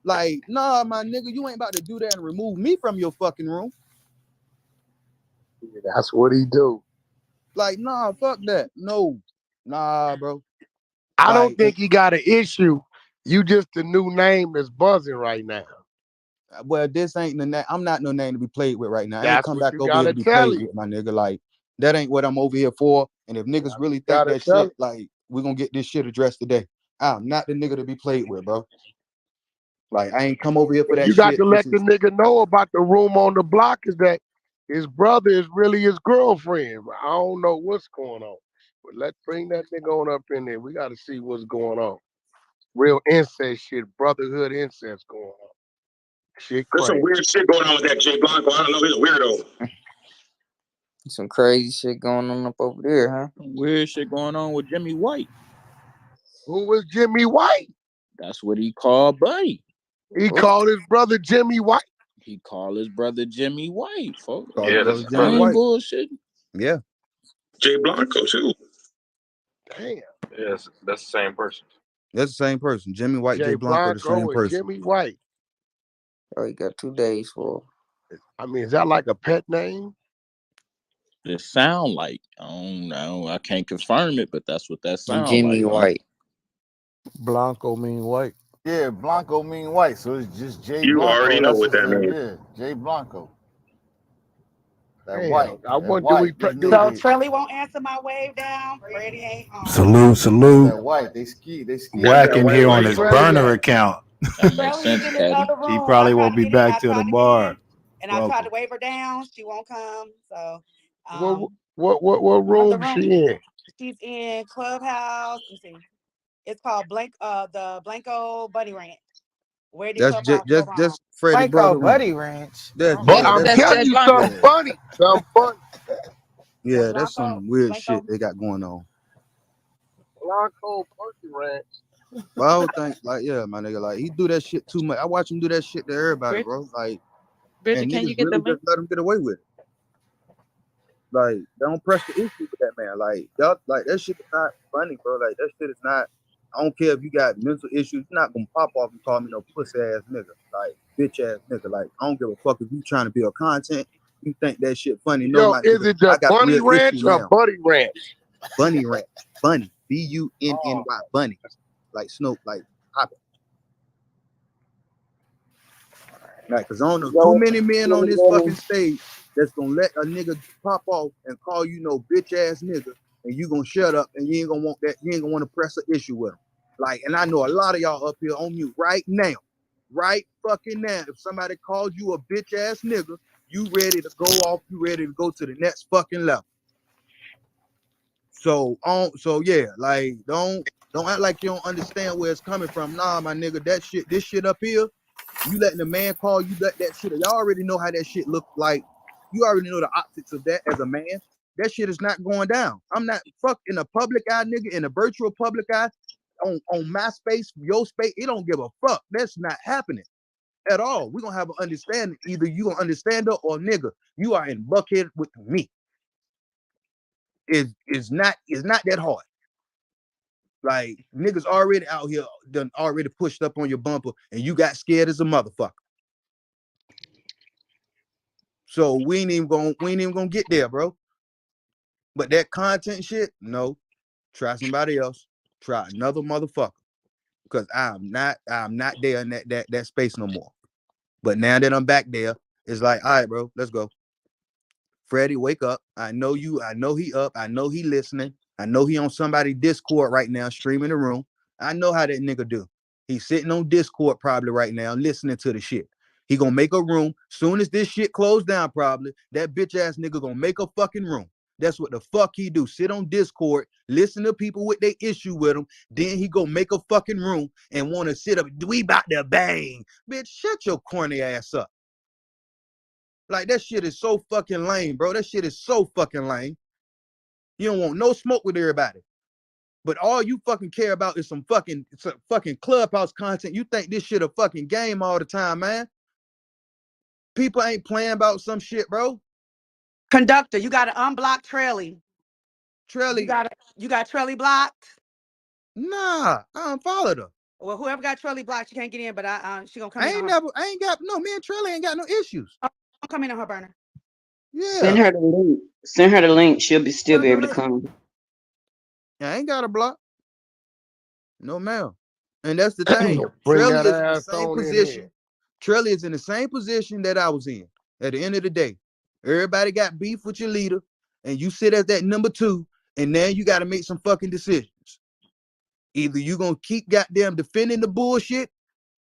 Like, nah, my nigga, you ain't about to do that and remove me from your fucking room. Yeah, that's what he do. Like, nah, fuck that. No, nah, bro. I don't Like, think he got an issue. You just a new name that's buzzing right now. well, this ain't the name. I'm not no name to be played with right now. I ain't That's come what back you over here to gotta be tell played him. with, my nigga. Like, that ain't what I'm over here for. And if niggas That's what really you think gotta that tell shit, him. like, we're gonna get this shit addressed today. I'm not the nigga to be played with, bro. Like, I ain't come over here for that You got shit. to This let the is nigga know about the room on the block is that his brother is really his girlfriend. I don't know what's going on. But let's bring that nigga on up in there. We gotta see what's going on. Real incest shit, brotherhood incest going on. Shit There's some crazy. weird shit going on with that Jay Blanco. I don't know. He's a weirdo. Some crazy shit going on up over there, huh? Some weird shit going on with Jimmy White. Who was Jimmy White? That's what he called Buddy. He Oh, called his brother Jimmy White. He called his brother Jimmy White, folks. called Yeah, his that's brother his Jimmy I brother. ain't White. bullshit. Yeah. Jay Blanco too. Damn. Yes, that's the same person. That's the same person. Jimmy White, Jay Jay Blanco, the same Blanco and person. Jimmy White. oh, he got 2 days for. I mean, is that like a pet name? It sound like I don't know. I can't confirm it, but that's what that sound Jimmy like, huh? White. Blanco mean white. Yeah, Blanco mean white, so it's just Jay You already Blanco. know That's what his that means. yeah, Jay Blanco. That Damn. white, I that wonder do we white. These do So niggas, Trilly won't answer my wave down. Freddie ain't home. Salute, that's salute. that white. They ski, they That's scared of Whack that that in white here on where white his folk. Trelly burner at? account. That makes Trelly is sense, in this Caddy. other He room. I probably tried won't to be get in. back I to the tried to get bar. in, and I tried Welcome. to wave her down. She won't come. So, What um, room another she room. in? She's in Clubhouse. Let me see. It's called the Blanco Bunny Ranch. Where did That's Clubhouse go wrong? just Freddie Blanco brother room. Buddy Ranch. That's But Yeah, yeah, I'm that's that's telling Jay you Blanco. something yeah. funny. Something funny. The Yeah, that's Blanco some weird shit Blanco. they got going on. Blanco Pussy Ranch. But I don't think like yeah, my nigga, like he do that shit too much. I watch him do that shit to everybody, Bridget, bro. Like, Bridget, and can niggas you get the really link? just let him get away with it. Like, don't press the issue with that man. Like, y'all, like that shit is not funny, bro. Like that shit is not. I don't care if you got mental issues. You're not gonna pop off and call me no pussy ass nigga, like bitch ass nigga. Like, I don't give a fuck if you trying to build content. You think that shit funny? No, Yo, my is nigga, it the I got a Bunny real issue Ranch or now. Buddy Ranch? Bunny Ranch, Bunny, Bunny, Oh, Bunny, like Snoop, like hopping. Like, cause I don't know too Yo, many men on this fucking stage that's gonna let a nigga pop off and call you no bitch ass nigga, and you gonna shut up and you ain't gonna want that. You ain't gonna want to press an issue with him. Like, and I know a lot of y'all up here on mute right fucking now. If somebody calls you a bitch ass nigga, you ready to go off. You ready to go to the next fucking level. So yeah, like don't act like you don't understand where it's coming from. Nah, my nigga, this shit up here. You letting the man call you that shit. Y'all already know how that shit look like. You already know the optics of that as a man. That shit is not going down. I'm not fuck in a public eye, nigga, in a virtual public eye, on my space, your space. It don't give a fuck. That's not happening at all. We're gonna have an understanding. Either you gonna understand her or nigga, you are in buckhead with me. Is not that hard. Like niggas already out here done already pushed up on your bumper and you got scared as a motherfucker. So we ain't even gonna get there, bro. But that content shit, no. Try somebody else. Try another motherfucker. Because I'm not there in that space no more. But now that I'm back there, it's like, all right, bro, let's go. Freddie, wake up. I know you, I know he up, I know he listening. I know he on somebody Discord right now, streaming the room. I know how that nigga do. He's sitting on Discord probably right now, listening to the shit. He gonna make a room. Soon as this shit closed down, probably, that bitch ass nigga gonna make a fucking room. That's what the fuck he do. Sit on Discord, listen to people with their issue with him. Then he go make a fucking room and want to sit up. We about to bang. Bitch, shut your corny ass up. Like that shit is so fucking lame, bro. That shit is so fucking lame. You don't want no smoke with everybody. But all you fucking care about is some fucking Clubhouse content. You think this shit a fucking game all the time, man. People ain't playing about some shit, bro. Conductor, you got to unblock Trelly. Trelly, You got Trelly blocked. nah, I unfollowed her. Well, whoever got Trelly blocked, she can't get in, but she gonna come I in on ain't her. never, I ain't got no. Me and Trilly ain't got no issues. I'll come in on her burner. Send Yeah, her the link. Send her the link. She'll still send be the able to link. come. I ain't got a block. No ma'am. And that's the thing. Bring Trelly that is in the ass same on in here. position. Trelly is in the same position that I was in. At the end of the day, everybody got beef with your leader, and you sit as that number 2, and now you got to make some fucking decisions. Either you gonna keep goddamn defending the bullshit,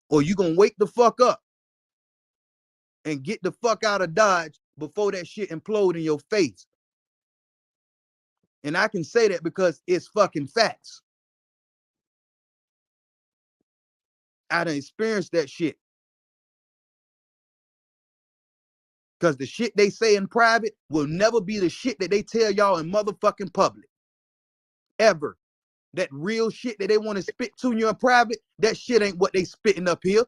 or you gonna wake the fuck up and get the fuck out of Dodge before that shit implode in your face. And I can say that because it's fucking facts. I done experienced that shit. Because the shit they say in private will never be the shit that they tell y'all in motherfucking public. Ever. That real shit that they want to spit to you in private, that shit ain't what they spitting up here.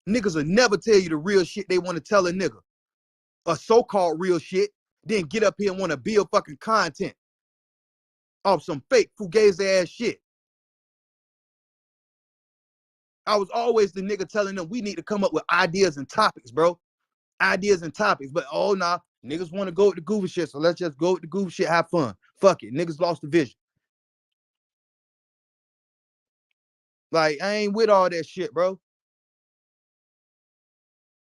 Niggas will never tell you the real shit they want to tell a nigga. A so-called real shit, then get up here and want to build fucking content off some fake fugazi ass shit. I was always the nigga telling them we need to come up with ideas and topics, bro. Ideas and topics. But oh nah, niggas want to go with the goofy shit, so let's just go with the goofy shit, have fun. Fuck it. Niggas lost the vision. Like, I ain't with all that shit, bro.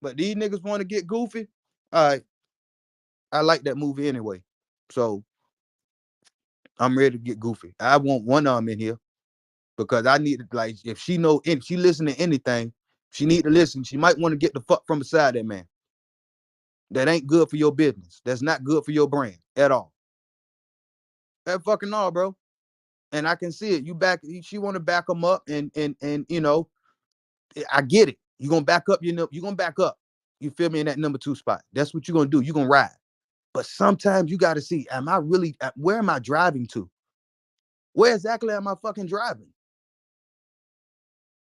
But these niggas want to get goofy. All right. I like that movie anyway. So I'm ready to get goofy. I want one of them in here because I need to, like, if she know, if she listen to anything, she need to listen. She might want to get the fuck from beside that man. That ain't good for your business. That's not good for your brand at all. That fucking all, bro. And I can see it. You back, she want to back them up, and you know, I get it. You gonna back up, you know, you gonna back up. You feel me in that number 2 spot. That's what you're gonna do. You're gonna ride. But sometimes you gotta see, am I really, where am I driving to? Where exactly am I fucking driving?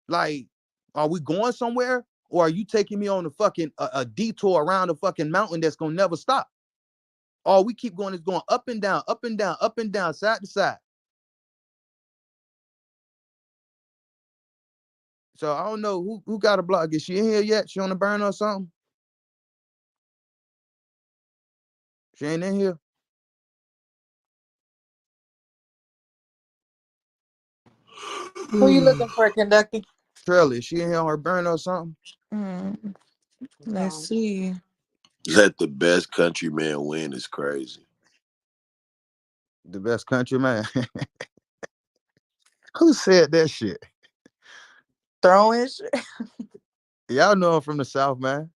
Like, are we going somewhere? Or are you taking me on a fucking a detour around a fucking mountain that's gonna never stop? All we keep going is going up and down, up and down, up and down, side to side. So I don't know who got a block. Is she in here yet? She on the burn or something? She ain't in here. Who you looking for, Conductor? Trelly, is she in here on her burn or something? Mm, let's see. Let the best countryman win is crazy. The best country man. Who said that shit? Throwing shit. Y'all know I'm from the South, man.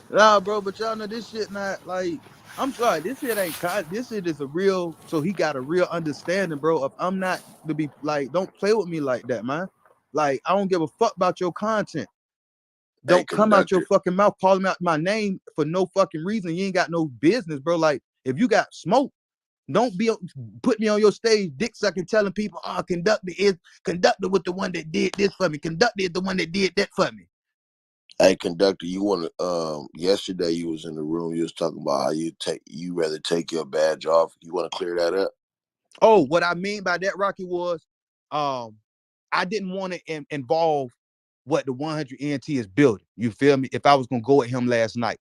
Nah, bro, but y'all know this shit not like. I'm sorry, this shit ain't. This shit is a real. So he got a real understanding, bro. Of I'm not to be like. Don't play with me like that, man. Like I don't give a fuck about your content. Hey, Don't come out your Conductor. fucking mouth calling out my name for no fucking reason. You ain't got no business, bro. Like if you got smoke, don't be put me on your stage, dick sucking, telling people, "Oh, Conductor was the one that did this for me. Conductor is the one that did that for me." Hey, Conductor, you want to? Yesterday you was in the room. You was talking about how you rather take your badge off. You want to clear that up? Oh, what I mean by that, Rocky, was I didn't want to involve what the 100 NT is building. You feel me? If I was gonna go at him last night,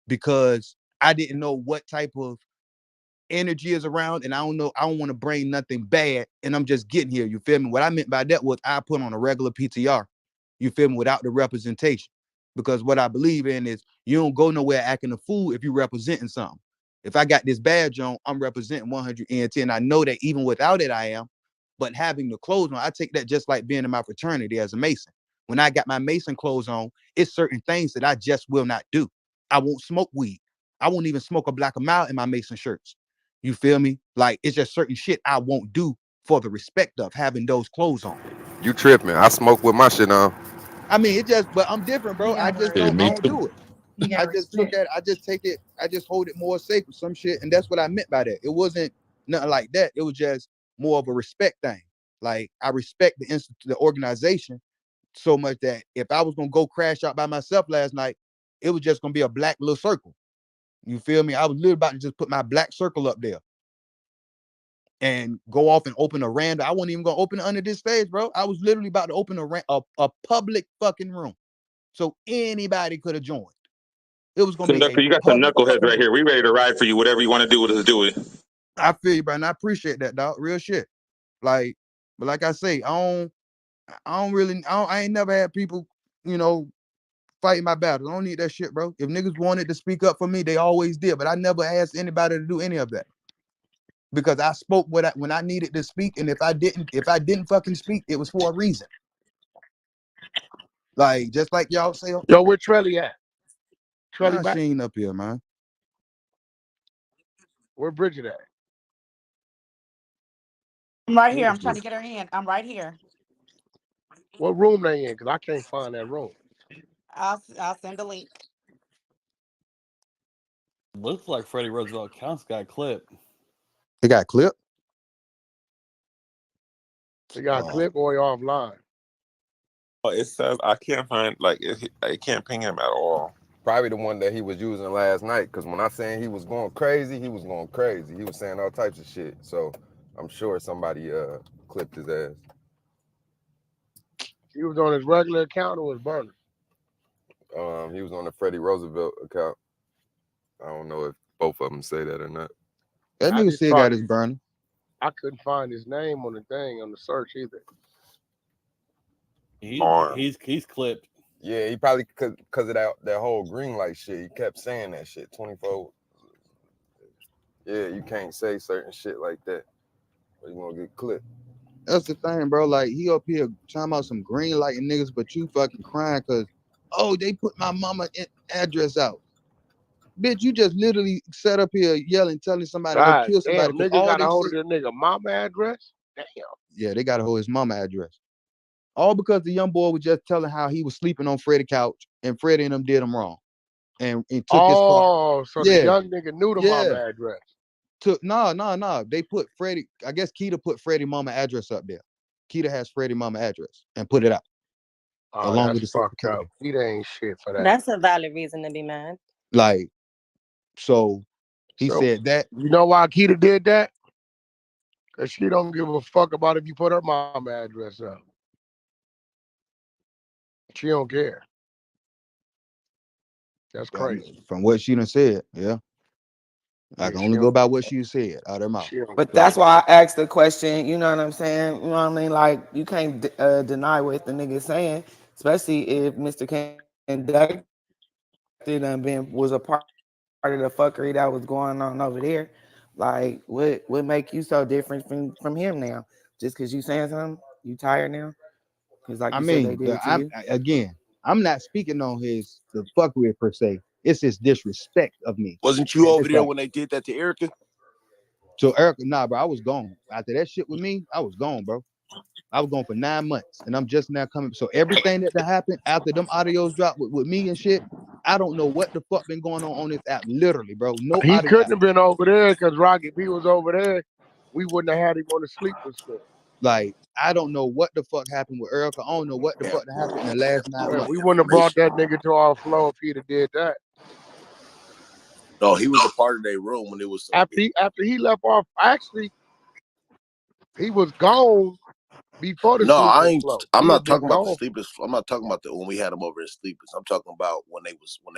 because I didn't know what type of energy is around, and I don't know. I don't want to bring nothing bad, and I'm just getting here. You feel me? What I meant by that was I put on a regular PTR. You feel me? Without the representation, because what I believe in is you don't go nowhere acting a fool if you representing something. If I got this badge on, I'm representing 110. I know that even without it, I am. But having the clothes on, I take that just like being in my fraternity as a Mason. When I got my Mason clothes on, it's certain things that I just will not do. I won't smoke weed. I won't even smoke a black and mild in my Mason shirts. You feel me? Like it's just certain shit I won't do for the respect of having those clothes on. You tripping. I smoke with my shit on. I mean, it just, but I'm different, bro. He I got just Yeah, don't, I me don't too. do it. he I got just look respect. at it, I just take it, I just hold it more safe with some shit. And that's what I meant by that. It wasn't nothing like that. It was just more of a respect thing. Like I respect the organization so much that if I was gonna go crash out by myself last night, it was just gonna be a black little circle. You feel me? I was literally about to just put my black circle up there. and go off and open a random. I wasn't even gonna open it under this stage, bro. I was literally about to open a public fucking room, so anybody could have joined. It was gonna be a Conductor, you got some public knuckleheads fucking right room. here. We ready to ride for you. Whatever you want to do with us, do it. I feel you, bro, and I appreciate that, dog. Real shit. Like, but like I say, I ain't never had people, you know, fighting my battles. I don't need that shit, bro. If niggas wanted to speak up for me, they always did. But I never asked anybody to do any of that because I spoke when I needed to speak, and if I didn't fucking speak, it was for a reason. Like just like y'all say, Yo, where Trelly at? Trelly nah, back? she ain't up here, man. Where Bridget at? I'm right here. What I'm is trying to this? get her in. I'm right here. What room they in? Because I can't find that room. I'll send a link. Looks like Freddy Roosevelt accounts got clipped. It got clipped. They got clip or offline. Oh, it says I can't find I can't ping him at all. Probably the one that he was using last night, because when I saying he was going crazy, he was going crazy. He was saying all types of shit. So I'm sure somebody clipped his ass. He was on his regular account or his burner? He was on the Freddy Roosevelt account. I don't know if both of them say that or not. That I nigga just still thought got his burner. I couldn't find his name on the thing on the search either. He's clipped. Yeah, he probably because of that whole green light shit. He kept saying that shit 24. Yeah, you can't say certain shit like that, or you gonna get clipped. That's the thing, bro. Like he up here talking about some green lighting niggas, but you fucking crying because they put my mama address out. Bitch, you just literally sat up here yelling, telling somebody to go God kill somebody damn, because nigga all got a they hold say, of the nigga mama address? Damn. yeah, they got a hold of his mama address. All because the young boy was just telling how he was sleeping on Freddie's couch and Freddie and them did him wrong. And took his car. Oh, so the young nigga knew the mama address. No. They put Freddie, I guess Keita put Freddie mama address up there. Keita has Freddie mama address and put it out. Oh, Along that's with the fucked up. certification. Keita ain't shit for that. That's a valid reason to be mad. Like, so he said that. You know why Keita did that? Because she don't give a fuck about if you put her mama address up. She don't care. That's crazy. From what she done said, yeah. I can only go by what she said out her mouth. But that's why I asked the question, you know what I'm saying? You know what I mean? Like, you can't deny what the nigga's saying, especially if Mr. Conductor was a part of the fuckery that was going on over there. Like, what make you so different from him now? Just because you saying something? You tired now? Because like you said, they did it to you. Again, I'm not speaking on the fuckery per se. It's his disrespect of me. Wasn't you And over it's there like, when they did that to Erica? so Erica, nah, bro, I was gone. After that shit with me, I was gone, bro. I was gone for 9 months, and I'm just now coming. So everything that happened after them audios dropped with me and shit, I don't know what the fuck been going on this app. Literally, bro. No He audio. couldn't have been over there because Rocky B was over there. We wouldn't have had him on the sleeper spot. Like, I don't know what the fuck happened with Erica. I don't know what the fuck happened in the last 9 months. We wouldn't have brought that nigga to our flow if he'd have did that. No, he was a part of their room when it was. After he left off, actually, he was gone before the No, sleepers flow. I'm He not had been talking about the gone. sleepers. I'm not talking about when we had him over in sleepers. I'm talking about when they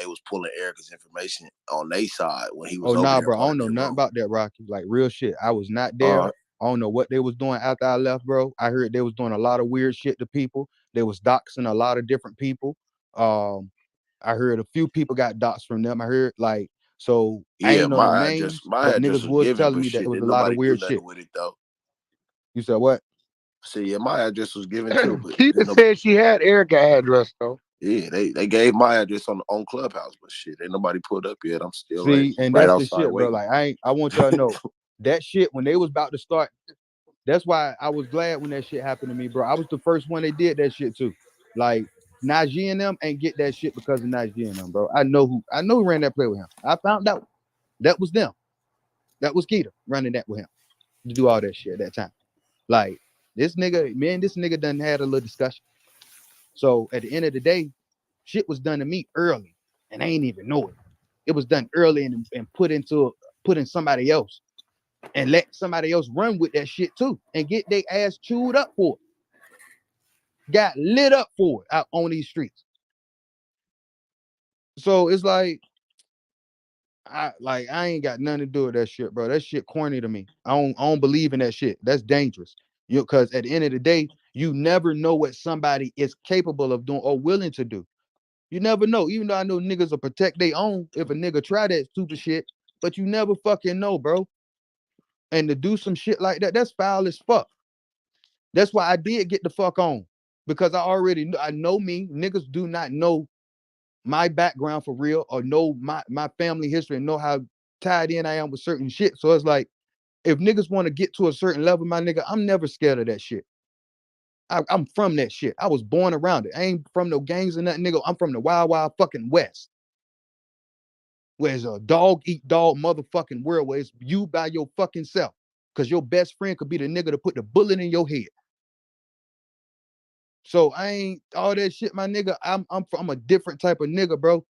was pulling Erica's information on their side when he was Oh, over nah, there. bro. I don't know nothing about that, Rocky. Like, real shit. I was not there. I don't know what they was doing after I left, bro. I heard they was doing a lot of weird shit to people. They was doxing a lot of different people. I heard a few people got doxed from them. I heard so I Yeah, ain't know no my address names, but was niggas was given, telling but me that shit, it was a didn't lot of nobody do weird nothing shit. with it though. You said what? So yeah, my address was given too, but Keita said she had Erica address though. Yeah, they gave my address on Clubhouse, but shit, ain't nobody pulled up yet. I'm still See, and right that's the outside shit, bro. waiting. Like I want y'all to know that shit when they was about to start. That's why I was glad when that shit happened to me, bro. I was the first one they did that shit too. Like Najee and them ain't get that shit because of Najee and them, bro. I know who ran that play with him. I found out that was them. That was Keita running that with him to do all that shit at that time. Like this nigga done had a little discussion. So at the end of the day, shit was done to me early, and I ain't even know it. It was done early and put in somebody else. and let somebody else run with that shit too and get their ass chewed up for it. Got lit up for it out on these streets. So it's like I ain't got nothing to do with that shit, bro. That shit corny to me. I don't believe in that shit. That's dangerous. Because at the end of the day, you never know what somebody is capable of doing or willing to do. You never know. Even though I know niggas will protect their own if a nigga try that stupid shit, but you never fucking know, bro. And to do some shit like that, that's foul as fuck. That's why I did get the fuck on. Because I know me. Niggas do not know my background for real or know my family history and know how tied in I am with certain shit. So it's like, if niggas want to get to a certain level, my nigga, I'm never scared of that shit. I'm from that shit. I was born around it. I ain't from no gangs or nothing, nigga. I'm from the wild, wild fucking West. Where it's a dog eat dog motherfucking world where it's you by your fucking self. Cause your best friend could be the nigga to put the bullet in your head. So I ain't all that shit, my nigga. I'm a different type of nigga, bro.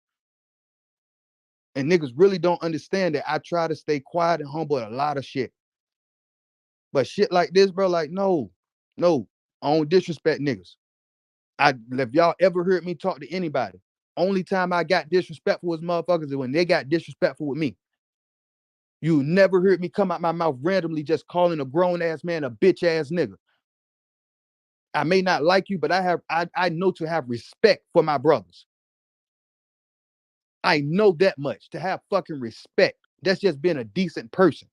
And niggas really don't understand that I try to stay quiet and humble a lot of shit. But shit like this, bro, like, no, I don't disrespect niggas. If y'all ever heard me talk to anybody, only time I got disrespectful with motherfuckers is when they got disrespectful with me. You never heard me come out my mouth randomly just calling a grown ass man a bitch ass nigga. I may not like you, but I know to have respect for my brothers. I know that much, to have fucking respect. That's just being a decent person.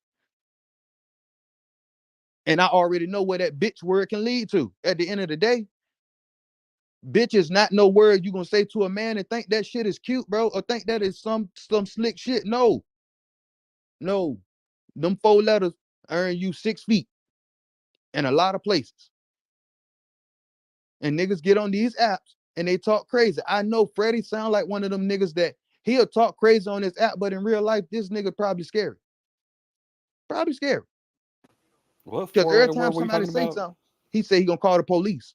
And I already know where that bitch word can lead to. At the end of the day, bitch is not no word you gonna say to a man and think that shit is cute, bro, or think that is some slick shit. No. Them 4 letters earn you 6 feet in a lot of places. And niggas get on these apps and they talk crazy. I know Freddy sound like one of them niggas that he'll talk crazy on this app, but in real life, this nigga probably scary. Probably scary. What Because every 4-letter time word were you somebody talking say about? something, he say he gonna call the police.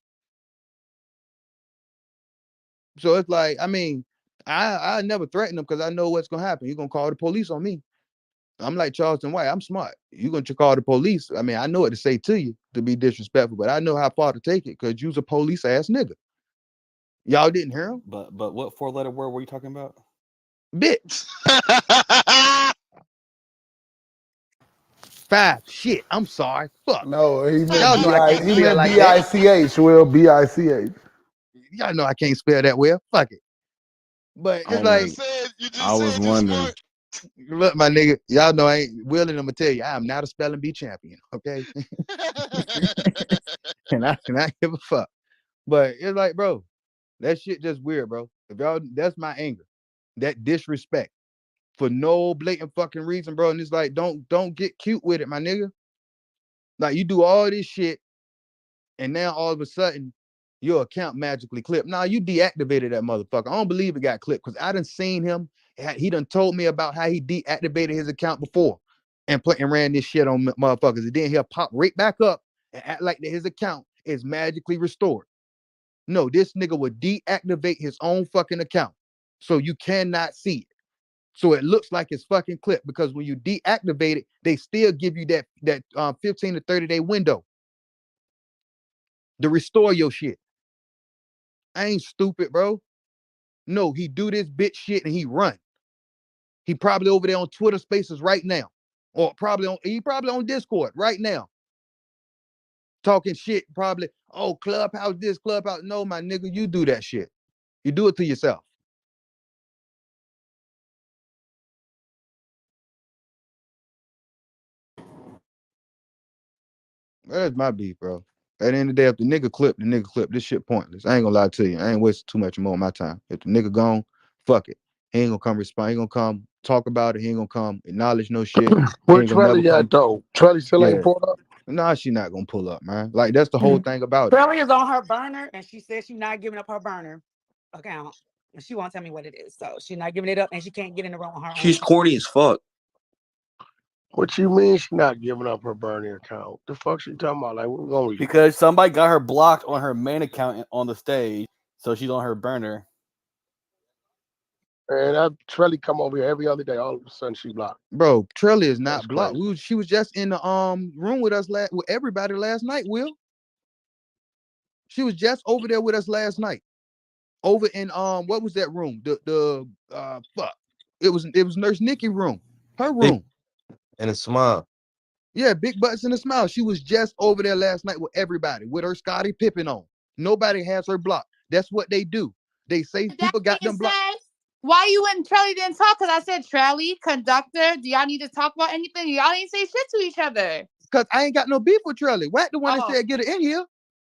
So it's like, I mean, I never threaten him because I know what's gonna happen. He's gonna call the police on me. I'm like Charleston White. I'm smart. You're going to call the police. I mean, I know what to say to you to be disrespectful, but I know how far to take it because you's a police ass nigga. Y'all didn't hear him? But what 4-letter word were you talking about? Bitch. 5. Shit. I'm sorry. Fuck. No, he meant Y'all know I can't spell like that. B-I-C-H, Will. B-I-C-H. Y'all know I can't spell that well. Fuck it. But it's like, I was wondering. look, my nigga, y'all know I ain't willing. I'm gonna tell you, I am not a spelling bee champion. Okay. and I give a fuck. But it's like, bro, that shit just weird, bro. If y'all, that's my anger. That disrespect for no blatant fucking reason, bro. And it's like, don't get cute with it, my nigga. Like, you do all this shit, and now all of a sudden your account magically clipped. Nah, you deactivated that motherfucker. I don't believe it got clipped because I done seen him. He done told me about how he deactivated his account before and ran this shit on motherfuckers. And then he'll pop right back up and act like that his account is magically restored. No, this nigga would deactivate his own fucking account. So you cannot see it. So it looks like it's fucking clipped because when you deactivate it, they still give you that 15 to 30 day window to restore your shit. I ain't stupid, bro. No, he do this bitch shit and he run. He probably over there on Twitter Spaces right now, or he probably on Discord right now, talking shit. Probably, oh, Clubhouse this, Clubhouse. No, my nigga, you do that shit. You do it to yourself. That's my beef, bro. At the end of the day, if the nigga clip, this shit pointless. I ain't gonna lie to you. I ain't wasting too much more of my time. If the nigga gone, fuck it. He ain't gonna come respond. He ain't gonna come talk about it. He ain't gonna come acknowledge no shit. He Where ain't gonna never Trelly come. at though? Trelly still ain't Yeah. pulled up. Nah, she not gonna pull up, man. Like, that's the whole thing about it. Shirley is on her burner, and she said she's not giving up her burner account, and she won't tell me what it is. So she's not giving it up, and she can't get in the room on her She's own. corny as fuck. What you mean she not giving up her burner account? The fuck she talking about? Like, we're gonna Because somebody got her blocked on her main account on the stage, so she's on her burner. And that Trelly come over here every other day. All of a sudden, she blocked. Bro, Trelly is not That's blocked. crazy. She was just in the room with us with everybody last night, Will. She was just over there with us last night. Over in what was that room? The fuck. It was Nurse Nikki room. Her room. And a smile. Yeah, big butts and a smile. She was just over there last night with everybody, with her Scottie Pippen on. Nobody has her blocked. That's what they do. They say people got them blocked. Why you and Trelly didn't talk? Because I said, Trelly, Conductor, do y'all need to talk about anything? Y'all ain't say shit to each other. Because I ain't got no beef with Trelly. Wack the one that said get her in here.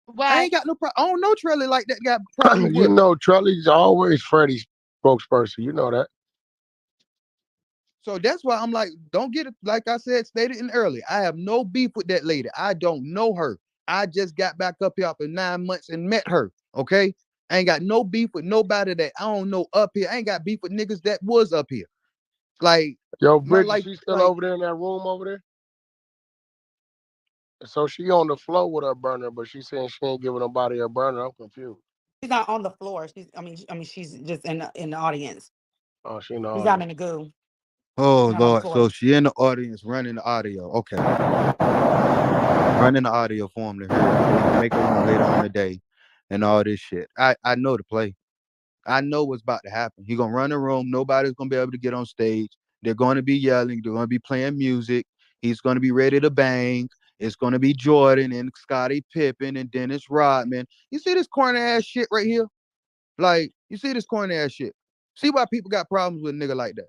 Wack. I ain't got no problem. I don't know Trelly like that got problems with. You know, Trelly's always Freddy's spokesperson. You know that. So that's why I'm like, don't get it. Like I said, stated in earlier, I have no beef with that lady. I don't know her. I just got back up here after 9 months and met her. Okay. I ain't got no beef with nobody that I don't know up here. I ain't got beef with niggas that was up here. Like, yo, my Bridget, life, she's still like, over there in that room over there. So she on the floor with her burner, but she's saying she ain't giving nobody her burner. I'm confused. She's not on the floor. She's just in the audience. Oh, she in the She's audience. not in the goo. oh Not on the Lord. floor. So she in the audience running the audio. Okay. Running the audio for him to hear so he can make a room later on the day and all this shit. I know the play. I know what's about to happen. He gonna run the room. Nobody's gonna be able to get on stage. They're gonna be yelling. They're gonna be playing music. He's gonna be ready to bang. It's gonna be Jordan and Scottie Pippen and Dennis Rodman. You see this corny ass shit right here? Like, you see this corny ass shit? See why people got problems with a nigga like that?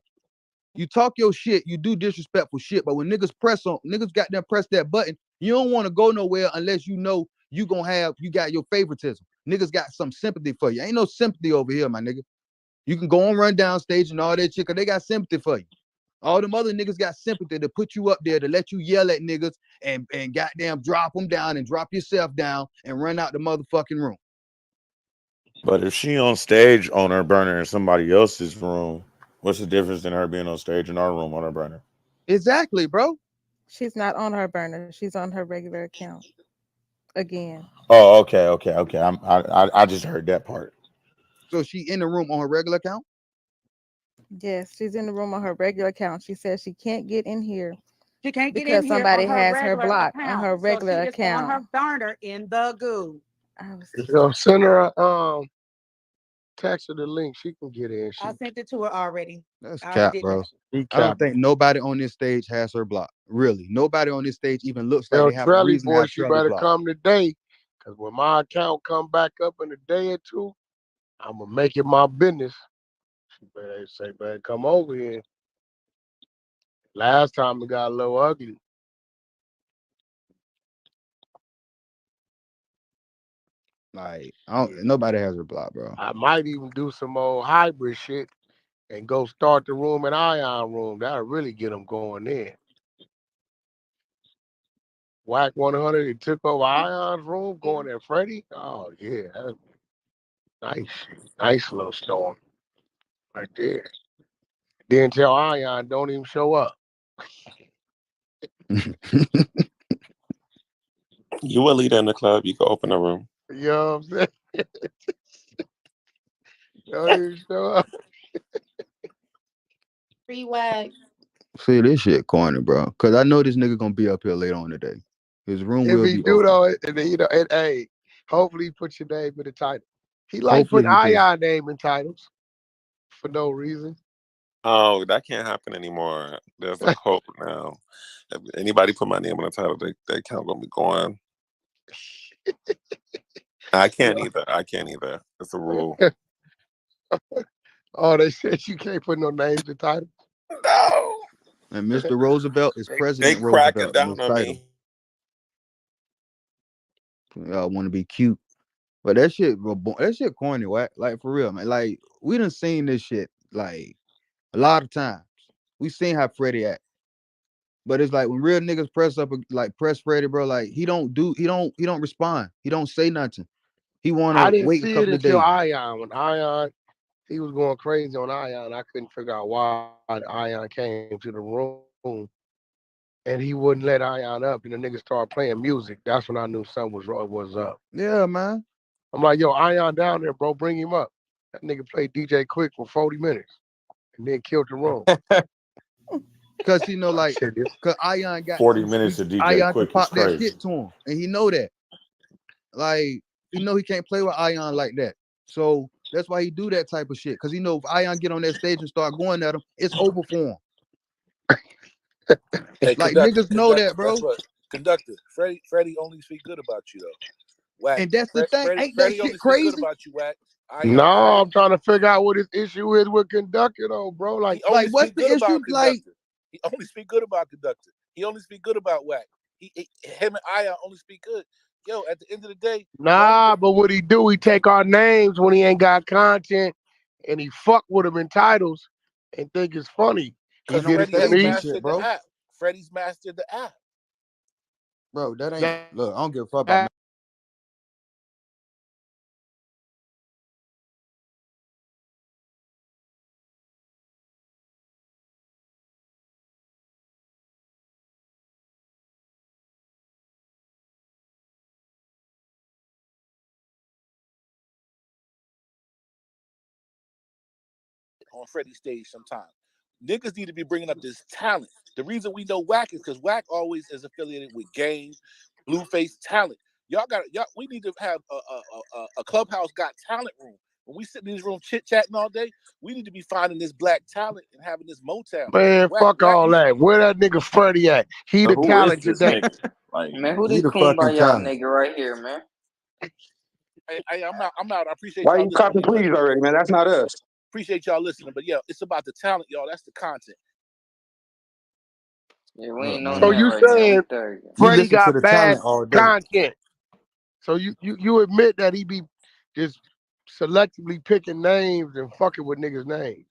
You talk your shit, you do disrespectful shit, but when niggas got them press that button, you don't want to go nowhere unless you know you got your favoritism. Niggas got some sympathy for you. Ain't no sympathy over here, my nigga. You can go and run down stage and all that shit, cause they got sympathy for you. All them other niggas got sympathy to put you up there to let you yell at niggas and goddamn drop them down and drop yourself down and run out the motherfucking room. But if she on stage on her burner in somebody else's room, what's the difference in her being on stage in our room on her burner? Exactly, bro. She's not on her burner. She's on her regular account. Again. Oh, okay. I just heard that part. So she in the room on her regular account? Yes, she's in the room on her regular account. She says she can't get in here. She can't get because in here somebody on her has her regular blocked account. on her regular so she account. Is on her burner in the goo. Yo, send her text her the link. She can get in. I sent it to her already. That's I cap, did bro. that. I don't think nobody on this stage has her blocked. Really, nobody on this stage even looks like Yo, they have a Trelly reason to boy, have she Trelly better blocked. come today, cause when my account come back up in a day or two, I'm gonna make it my business. She better say, "Man, come over here." Last time it got a little ugly. Like, nobody has her blocked, bro. I might even do some old hybrid shit and go start the room in Ion room. That'll really get them going in. Wack 100, he took over Ion's room, going at Freddy. Oh yeah, nice little storm right there. Then tell Ion don't even show up. You a leader in the club. You can open a room. You know what I'm saying? Don't even show up. Free Wack. See, this shit corny, bro. Cause I know this nigga gonna be up here later on today. His room If will he be do open. though, and then, and hey, hopefully he put your name in the title. He like Hopefully putting he do. Ion name in titles for no reason. Oh, that can't happen anymore. There's a code now. If anybody put my name on the title, their account gonna be gone. I can't either. It's a rule. Oh, they said you can't put no names in titles. No. And Mr. Roosevelt is They President cracking Roosevelt in down his on title. me. Y'all want to be cute, but that shit corny, Wack. Like for real, man. Like we done seen this shit like a lot of times. We seen how Freddy act. But it's like when real niggas press Freddy, bro, like he don't respond. He don't say nothing. He wanna I didn't wait a see it couple of until days. Ion. When Ion, he was going crazy on Ion. I couldn't figure out why Ion came to the room. And he wouldn't let Ion up. And the nigga started playing music. That's when I knew something was up. Yeah, man. I'm like, yo, Ion down there, bro. Bring him up. That nigga played DJ Quick for 40 minutes. and then killed the room. Cause he know, Oh, like, shit, this- cause Ion got 40 minutes of DJ Ion can Quick is pop that crazy. shit to him, and he know that. Like, he know he can't play with Ion like that. So that's why he do that type of shit. Cause he know if Ion get on that stage and start going at him, it's over for him. Hey, Like conductor, niggas know that, guess bro. what? Conductor, Freddie only speak good about you though. Wack, And that's the thing. Ain't that Freddie only shit speak good crazy? about you, Wack. No, I'm trying to figure out what his issue is with Conductor, though, bro. Like, He only Like, what's speak the good issue? about Conductor. He only speak good about Conductor. He only speak good about Wack. Him and Ion only speak good. Yo, at the end of the day, nah, but what he do, he take our names when he ain't got content, and he fuck with them in titles and think it's funny. He because on the Get it to stage Freddie's and me? shit, mastered the bro. app. Freddie's mastered the app. Bro, that ain't That- look. I don't give a fuck about. On Freddie's stage sometime. Niggas need to be bringing up this talent. The reason we know Wack is because Wack always is affiliated with Game, Blueface talent. We need to have a Clubhouse got talent room. When we sit in this room chit chatting all day, we need to be finding this black talent and having this Motown. Man, fuck all that. Where that nigga Freddie at? He So the who is talent this today. nigga? Like, Man, who He this the fucking kumbaya talent. nigga right here, man? I'm out. I appreciate Why y'all you listening. copping please already, man? That's not us. Appreciate y'all listening. But yeah, it's about the talent, y'all. That's the content. Yeah, we Look, ain't on So that man. you right now. We saying thugging. He Freddie listen to got the bad talent all day. content? So you admit that he be just selectively picking names and fucking with niggas' names?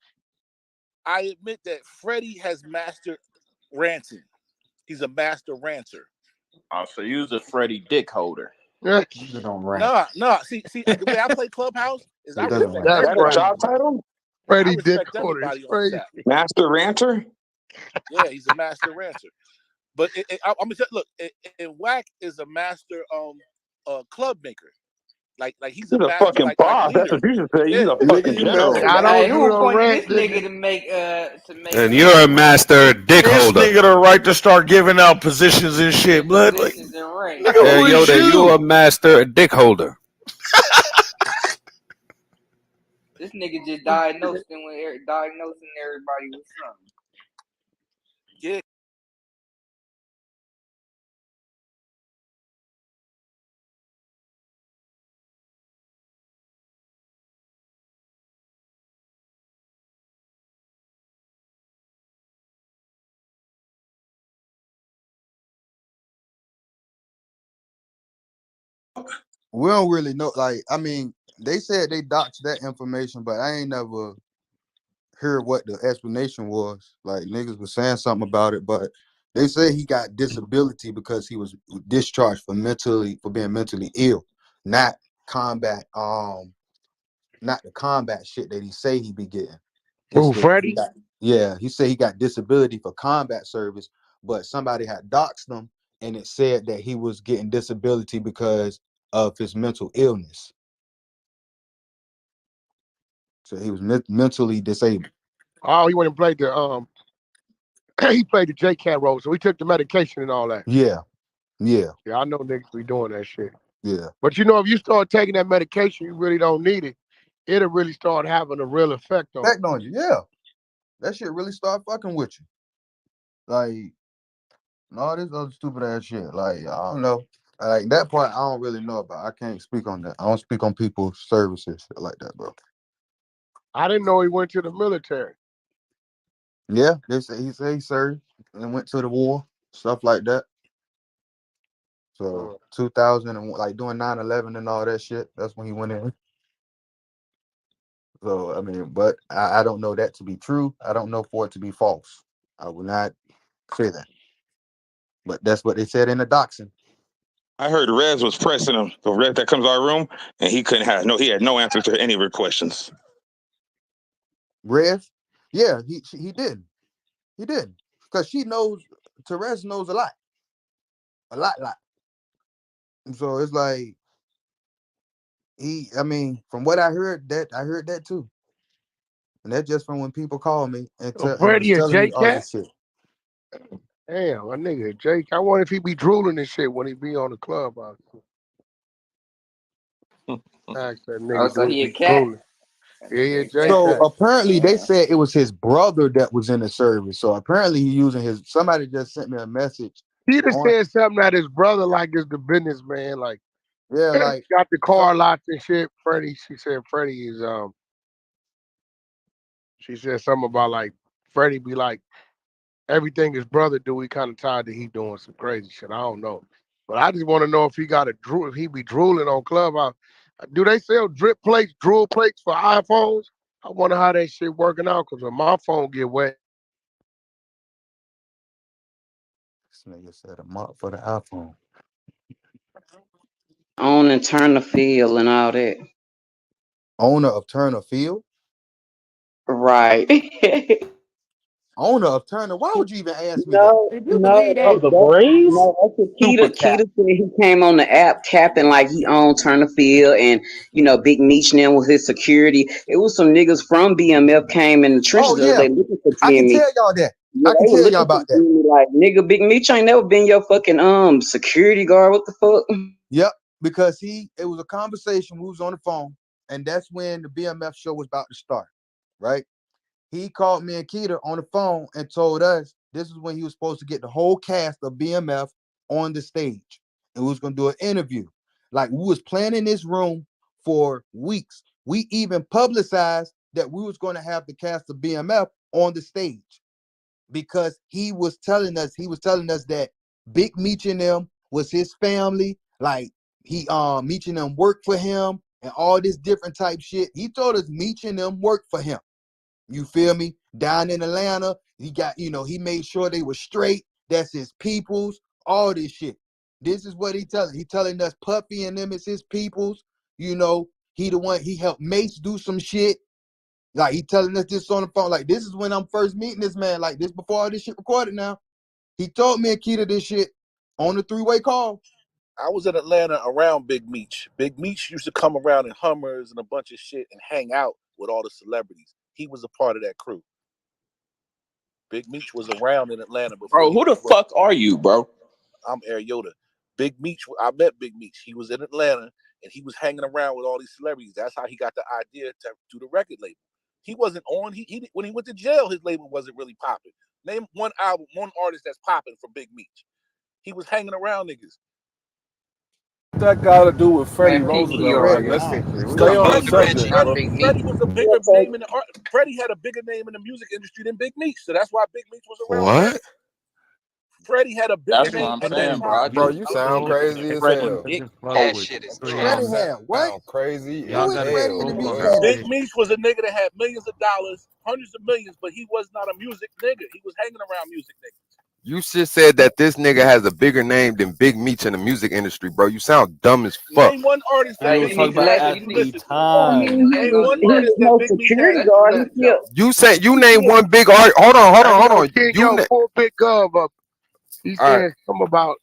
I admit that Freddie has mastered ranting. He's a master ranter. oh, so you was a Freddie dick holder. Nigga don't rant. No. See, the way I play Clubhouse is He I doesn't respect rant. That a everybody. job title? I Freddie Dick respect Holder is everybody on this crazy. app. Master ranter? Yeah, he's a master ranter. But I'm gonna tell look, and Wack is a master club maker. Like he's a He's a master fucking like boss. That's leader. what you should say. He's Yeah. a Nigga, fucking you general. master I don't Hey, ranter. do who no appointed rant, this nigga nigga. to make And you're a master dick This holder. nigga the right to start giving out positions and shit, blood. Like, positions and ranks? nigga, who is Yoda, you a you? master dick holder. This nigga just diagnosing everybody with something. Yeah. We don't really know. Like, I mean, they said they doxed that information, but I ain't never heard what the explanation was. Like, niggas was saying something about it, but they say he got disability because he was discharged for being mentally ill, not combat. Not the combat shit that he say he be getting. Who, Freddie? He said he got disability for combat service, but somebody had doxed him, and it said that he was getting disability because of his mental illness. So he was mentally disabled. Oh, he went and played the he played the J Cat role, so he took the medication and all that. Yeah. Yeah, I know niggas be doing that shit. Yeah. But you know, if you start taking that medication, you really don't need it. It'll really start having a real effect on Effect on you, yeah. That shit really start fucking with you. Like, no, this other stupid ass shit. Like, I don't know. Like that part, I don't really know about. I can't speak on that. I don't speak on people's services shit like that, bro. I didn't know he went to the military. Yeah, he said he served and went to the war, stuff like that. So 2000 and like doing 9/11 and all that shit. That's when he went in. So I mean, but I don't know that to be true. I don't know for it to be false. I will not say that. But that's what they said in the doxing. I heard Rez was pressing him. So Rez that comes to our room, and he had no answers to any of her questions. Rev, yeah, he did. He did. Because she knows Therese knows a lot. A lot. And so it's like I mean, from what I heard that too. And that's just from when people call me and was Freddie and telling me J all Cat. this shit. Damn, my nigga Jake. I wonder if he be drooling and shit when he be on the Clubhouse. Ask that Oh, nigga, so do he he a be cat? drooling? Yeah, J So Cat. apparently they said it was his brother that was in the service. So apparently he using his. Somebody just sent me a message. He just On, said something that his brother like is the businessman, like yeah, like got the car lots and shit. She said Freddie is she said something about like Freddie be like everything his brother do, he kind of tired that he doing some crazy shit. I don't know. But I just want to know if he got a drool, if he be drooling on Clubhouse. Do they sell drip plates, drool plates for iPhones? I wonder how that shit working out, because when my phone get wet. this nigga said a month for the iPhone. On and turn the field and all that. Owner of Turner Field. Right. Owner of Turner. Why would you even ask me that? No, Did you no, believe that? no. That's what Super Keita cat. said. He came on the app capping like he owned Turner Field, and Big Meech and them was his security. It was some niggas from BMF came in the trenches Oh the other yeah, day looking for I can Jimmy. tell y'all that. Yeah, I can they were tell y'all looking for about that. Jimmy like, nigga, Big Meech ain't never been your fucking security guard. What the fuck? Yep, because it was a conversation. We was on the phone, and that's when the BMF show was about to start. Right? He called me and Keita on the phone and told us this is when he was supposed to get the whole cast of BMF on the stage, and we was gonna do an interview. Like we was planning this room for weeks. We even publicized that we was going to have the cast of BMF on the stage because he was telling us that Big Meech and them was his family. Like Meech and them worked for him and all this different type shit. He told us Meech and them worked for him. You feel me? Down in Atlanta, he got, he made sure they were straight. That's his peoples, all this shit. This is what he telling. He telling us Puffy and them is his peoples. He the one, he helped Mace do some shit. Like he telling us this on the phone. Like this is when I'm first meeting this man. Like this before all this shit recorded now. He told me and Keita this shit on the three-way call. I was in Atlanta around Big Meech. Big Meech used to come around in Hummers and a bunch of shit and hang out with all the celebrities. He was a part of that crew. Big Meech was around in Atlanta before. Bro, who the fuck are you, bro? I'm Air Yoda. Big Meech, I met Big Meech. He was in Atlanta and he was hanging around with all these celebrities. That's how he got the idea to do the record label. He wasn't on. He when he went to jail, his label wasn't really popping. Name one album, one artist that's popping from Big Meech. He was hanging around niggas. That got to do with Freddy Man, PTR Roosevelt? Freddie, Like, let's I don't care. stay on the subject, bro. Freddie was a bigger name in the art. Freddie had a bigger name in the music industry than Big Meech, so that's why Big Meech was around. What? Freddie had a bigger That's what name I'm at that saying, bro. time. Bro, you sound crazy as Freddie hell. Dick. That shit is Bro, Freddie you had what? sound crazy Who as is Freddie hell. in the music Bro. Big industry? Meech was a nigga that had millions of dollars, hundreds of millions, but he was not a music nigga. He was hanging around music niggas. You just said that this nigga has a bigger name than Big Meech in the music industry, bro. You sound dumb as fuck. Name one artist that They were Big talking Meech about had at that you the listen to. time. Name one He was artist that no Big Meech security had. guard. You said you name one big art. Hold on, hold on, hold on. King, You pull Big Gov up. He all right? said something about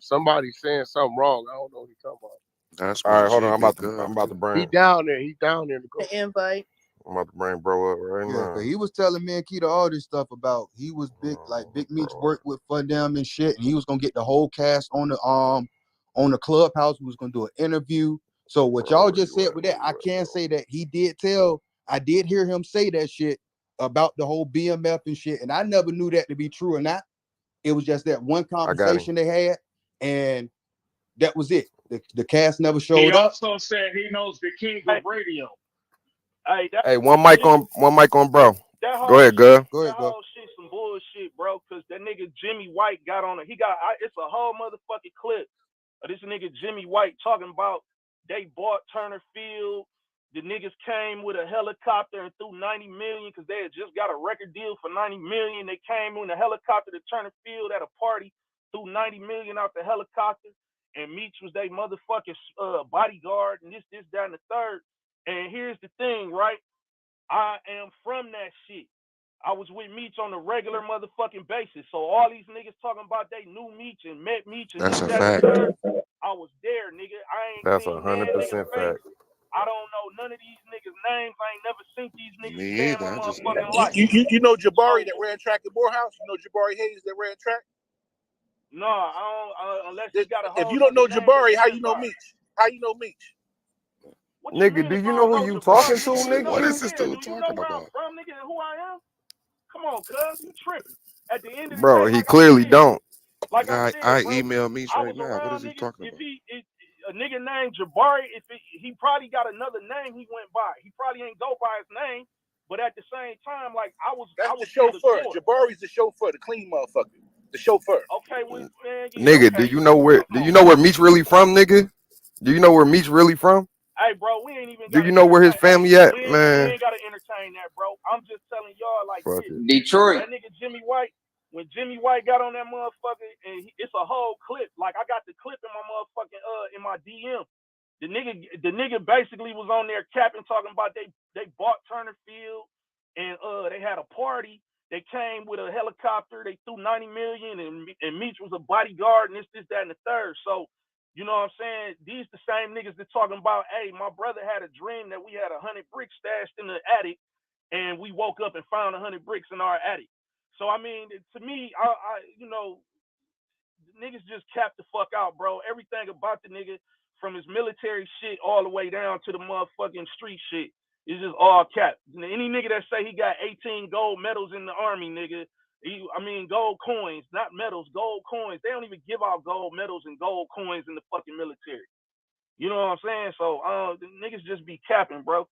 somebody saying something wrong. I don't know what he's talking about. That's All my right, hold G, on. Big I'm Gov about to too. He bring. down there. He down there to go. Invite. I'm about to bring bro up right Yeah, cause now. he was telling me and Keita all this stuff about he was big, like Big Meech worked with Fun Them and shit, and he was gonna get the whole cast on the Clubhouse. We was gonna do an interview. So what y'all just said with that, I can say that he did tell. I did hear him say that shit about the whole BMF and shit, and I never knew that to be true or not. It was just that one I got him. conversation they had, and that was it. The cast never He showed up. also said he knows the king of radio. Hey, that Hey, one mic on, bro. that Go whole ahead, shit, Gov. Go ahead, that go. whole shit, some bullshit, bro. Cause that nigga Jimmy White got on it. It's a whole motherfucking clip of this nigga Jimmy White talking about they bought Turner Field. The niggas came with a helicopter and threw 90 million because they had just got a record deal for 90 million. They came in a helicopter to Turner Field at a party, threw 90 million out the helicopter, and Meech was their motherfucking bodyguard and this, that, and the third. And here's the thing, right? I am from that shit. I was with Meech on a regular motherfucking basis. So all these niggas talking about they knew Meech and met Meech and That's this, a that, and the fact. third. I was there, nigga. I ain't That's seen mad niggas 100% face. fact. I don't know none of these niggas' names. I ain't never seen these niggas Me day in either. my I just motherfucking life. You know Jabari that ran track at Morehouse? You know Jabari Hayes that ran track? No, I don't. Unless he got a If whole you don't know nother name that Jabari, he how went you know by. Meech? How you know Meech? What you Nigga, mean do if you I know don't who know you Jabari? talking to, Nigga, you know what nigga? is him this here. dude Do you know talking where I'm about? from, nigga, and who I am? Come on, cuz, you tripping. At the end of the Bro, day, he like I clearly said, don't. I bro, email Meech I right was now. What is around he niggas. talking If about? a nigga named Jabari, he probably got another name he went by. He probably ain't go by his name, but at the same time, like I was That's the still a chauffeur. source. Jabari's the chauffeur, the clean motherfucker. The chauffeur. Okay, well, man, yeah, Nigga, do okay. you know where Meech really from, nigga? Do you know where Meech really from? Hey, bro, we ain't even Do gotta you know where his entertain. family at, We man? ain't gotta entertain that, bro. I'm just telling y'all like Fuck this. it. Detroit. That nigga Jimmy White, when Jimmy White got on that motherfucker, and it's a whole clip. Like I got the clip in my motherfucking in my DM. The nigga basically was on there capping, talking about they bought Turner Field, and they had a party. They came with a helicopter. They threw $90 million, and Meech was a bodyguard, and this, that, and the third. So, you know what I'm saying? These the same niggas that talking about, hey, my brother had a dream that we had 100 bricks stashed in the attic, and we woke up and found 100 bricks in our attic. So I mean, to me, I you know, niggas just cap the fuck out, bro. Everything about the nigga, from his military shit all the way down to the motherfucking street shit, is just all cap. Any nigga that say he got 18 gold medals in the army, nigga, gold coins, not medals, gold coins. They don't even give out gold medals and gold coins in the fucking military. You know what I'm saying? So the niggas just be capping, bro.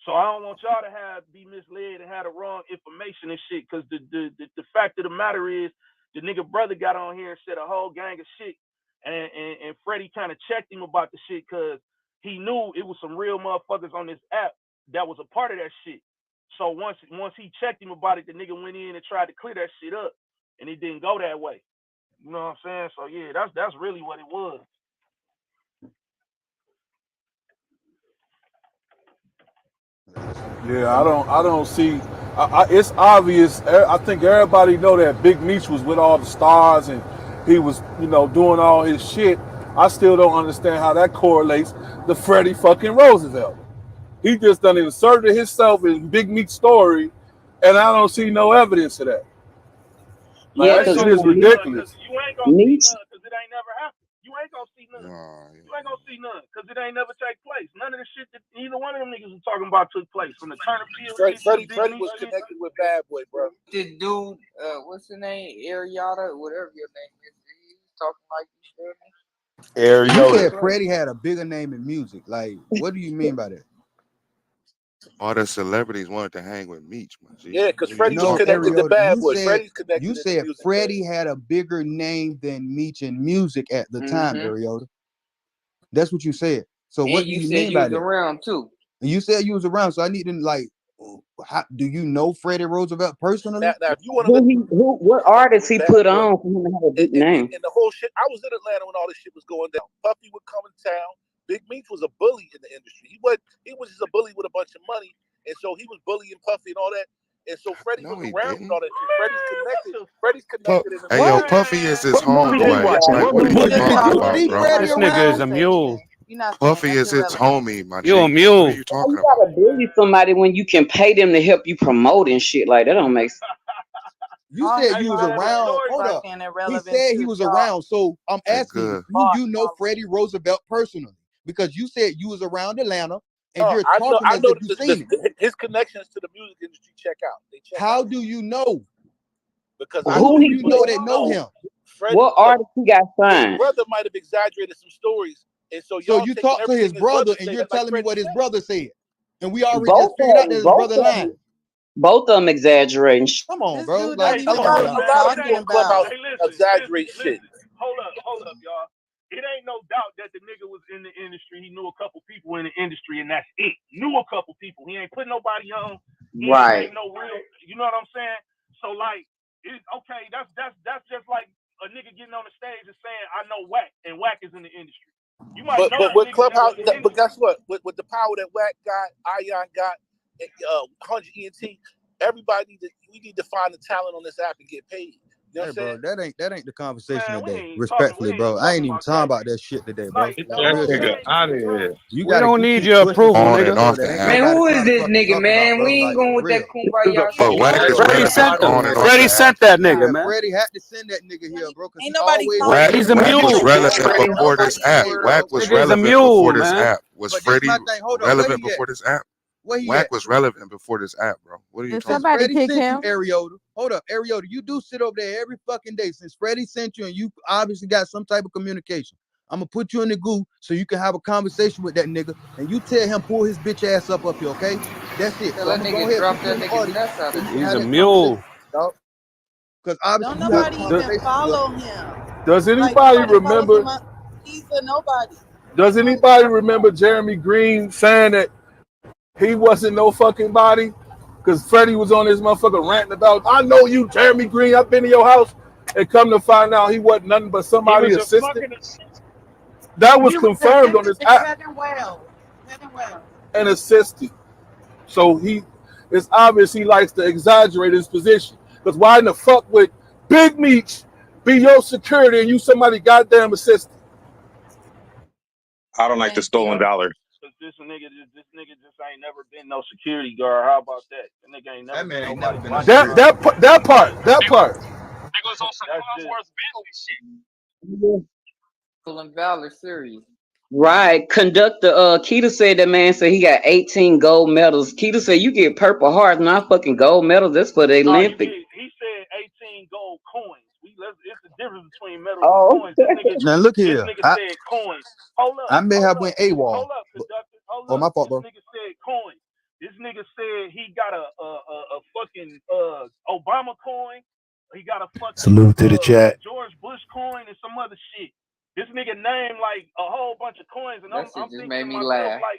So I don't want y'all to be misled and have the wrong information and shit. Cause the fact of the matter is, the nigga brother got on here and said a whole gang of shit, and Freddie kind of checked him about the shit, cause he knew it was some real motherfuckers on this app that was a part of that shit. So once he checked him about it, the nigga went in and tried to clear that shit up, and it didn't go that way. You know what I'm saying? So yeah, that's really what it was. Yeah, I don't see. It's obvious. I think everybody know that Big Meech was with all the stars and he was, doing all his shit. I still don't understand how that correlates to Freddy fucking Roosevelt. He just done inserted himself in Big Meech's story, and I don't see no evidence of that. Like Yeah, You that ain't because shit gonna is see none, cause ridiculous. you ain't gonna see Meech, none, cause it ain't never happened. You ain't gonna see none. You ain't gonna see none, cause it ain't never take place. None of the shit that either one of them niggas was talking about took place. From the Turner Field shit to the Big Freddie Meech was shit. connected with Bad Boy, bro. This dude, what's the name? Ariana, whatever your name is. He's talking like you feel me? You said Detroit. Freddie had a bigger name in music. Like, what do you mean by that? All the celebrities wanted to hang with Meech, my G. Yeah, because What are you Freddie was No, talking connected to about? Ariota, Bad Boy. Freddie's connected you in the said music Freddie game. had a bigger name than Meech in music at the time, Mm-hmm. Ariota. That's what you said. So what And do you you said mean you by was that? around too. And you said you was around, so I need to like, how, do you know Freddie Roosevelt personally? Now, if you want to look what artist he Bad put Boy, on for him to have a big name? and the whole shit, I was in Atlanta when all this shit was going down. Puffy would come in town. Big Meech was a bully in the industry. He was just a bully with a bunch of money, and so he was bullying Puffy and all that. And so Freddie No, was he around and all didn't. that shit. Freddie's connected in the Hey, yo, music What? game. Puffy is his What movie homie. he Yeah, Like, watching? what are What you movie Did he talking you about, see watching? bro? Freddie This nigga is around? a mule. You're not saying Puffy that's is his irrelevant. homie, my You a G. What are mule. you Why talking you about? gotta bully somebody when you can pay them to help you promote and shit? Like that don't make sense. You All said his Hey you was man, the followers around. story. Hold are up. saying He irrelevant said he too. was Y'all around. So I'm Okay, asking you, good. do bought you know followers. Freddie Roosevelt personally? Because you said you was around Atlanta and Oh, you're I talking as know if you that seen him. his connections to the music industry check out. They check How out do you know? because I Who Who know do he you people that know put? that know know him? Freddie. What Look, artist he got his signed? brother might have exaggerated some stories, and so So y'all you taking talk to his everything his brother brother and say you're like telling me Freddie what his said. brother said. And we already just figured out that his brother lying. Both of them exaggerating. Come on, This bro. dude Like, doesn't Hey, even come know on, what look, bro. a he's lot of talking people On Clubhouse about. Hey, exaggerate shit. Hold up, y'all. It ain't no doubt that the nigga was in the industry. He knew a couple people in the industry, and that's it. Knew a couple people. He ain't put nobody on. He ain't Right. make no real. You know what I'm saying? So like, it's okay. That's just like a nigga getting on the stage and saying, "I know Wack," and Wack is in the industry. You might But know but some with niggas that Clubhouse, was in the but industry. guess what? With the power that Wack got, Ion got, 100 ENT, everybody we need to find the talent on this app and get paid. You know Hey, what I'm bro, saying? that ain't the conversation Man, we today. ain't even Respectfully, bro, I ain't even about talking that. about that shit today, bro. Like, Get Like that real it nigga shit. ain't out of even, bro. here. You We gotta don't need keep your pushing approval, some On shit and nigga. off though that the ain't app. Man, nobody who trying is to this fucking nigga, talk man? about, We bro. ain't Like going for with that real. kumbaya But shit. Wack is Freddie relevant sent on him. and off Freddie the app. sent that Yeah, nigga, man. Freddie had to send that nigga here, bro, because Ain't he nobody always calling Wack bring him He's a some Wack shit was that mule. Freddie. don't relevant make Freddie. before nobody this app. say, Wack bro. was Nigga's a relevant mule, before this man. app. Was But this Freddie my thing. Hold up, where relevant he at? before this app? Where he Wack at? was relevant before this app, bro. What are you Did talking Since about? somebody Freddie kick sent you, him? Ariota, hold up, Ariota, you do sit over there every fucking day. Since Freddie sent you and you obviously got some type of communication, I'm gonna put you in the goo so you can have a conversation with that nigga and you tell him pull his bitch ass up here, okay? That's it. Tell So I'm that gonna go nigga ahead and drop put you that in the nigga audience nuts out so of you can He's have a here. that conversation, mule. dog. Because obviously Don't you have a nobody even conversation with him. follow him. Does Like anybody nobody follows him. remember? He's a nobody. Does Nobody anybody follow him. remember Jeremy Green saying that he wasn't no fucking body? Because Freddie was on this motherfucker ranting about, I know you, Jeremy Green. I've been to your house, and come to find out he wasn't nothing but He somebody was a assistant. fucking. That was He was the confirmed on assistant this to app. Kevin Wells. Kevin Wells. An assistant. So it's obvious he likes to exaggerate his position. Because why in the fuck would Big Meech be your security and you somebody goddamn assistant? I don't like the Thank stolen you. dollar. Cause this nigga just ain't never been no security guard. How about that? That nigga ain't never That been man ain't never nobody been no That security bodyguard. that guard. that part. Nigga was on some That's just Cosworth Bentley shit. Stolen valor serious. Right. Conductor Keita said that man said he got 18 gold medals. Keita said you get purple hearts, not fucking gold medals. That's for the no. You Olympic. get. He said 18 gold coins. It's the difference between medals and Oh. coins. This nigga Now look here. said coins. Hold up. I may Hold have up. went AWOL. Conductor. Hold Oh, up. my fault, This bro. nigga said coins. This nigga said he got a fucking Obama coin. He got a fucking Salute to the chat. George Bush coin and some other shit. This nigga named like a whole bunch of coins, and That I'm shit just thinking made to me myself laugh. like,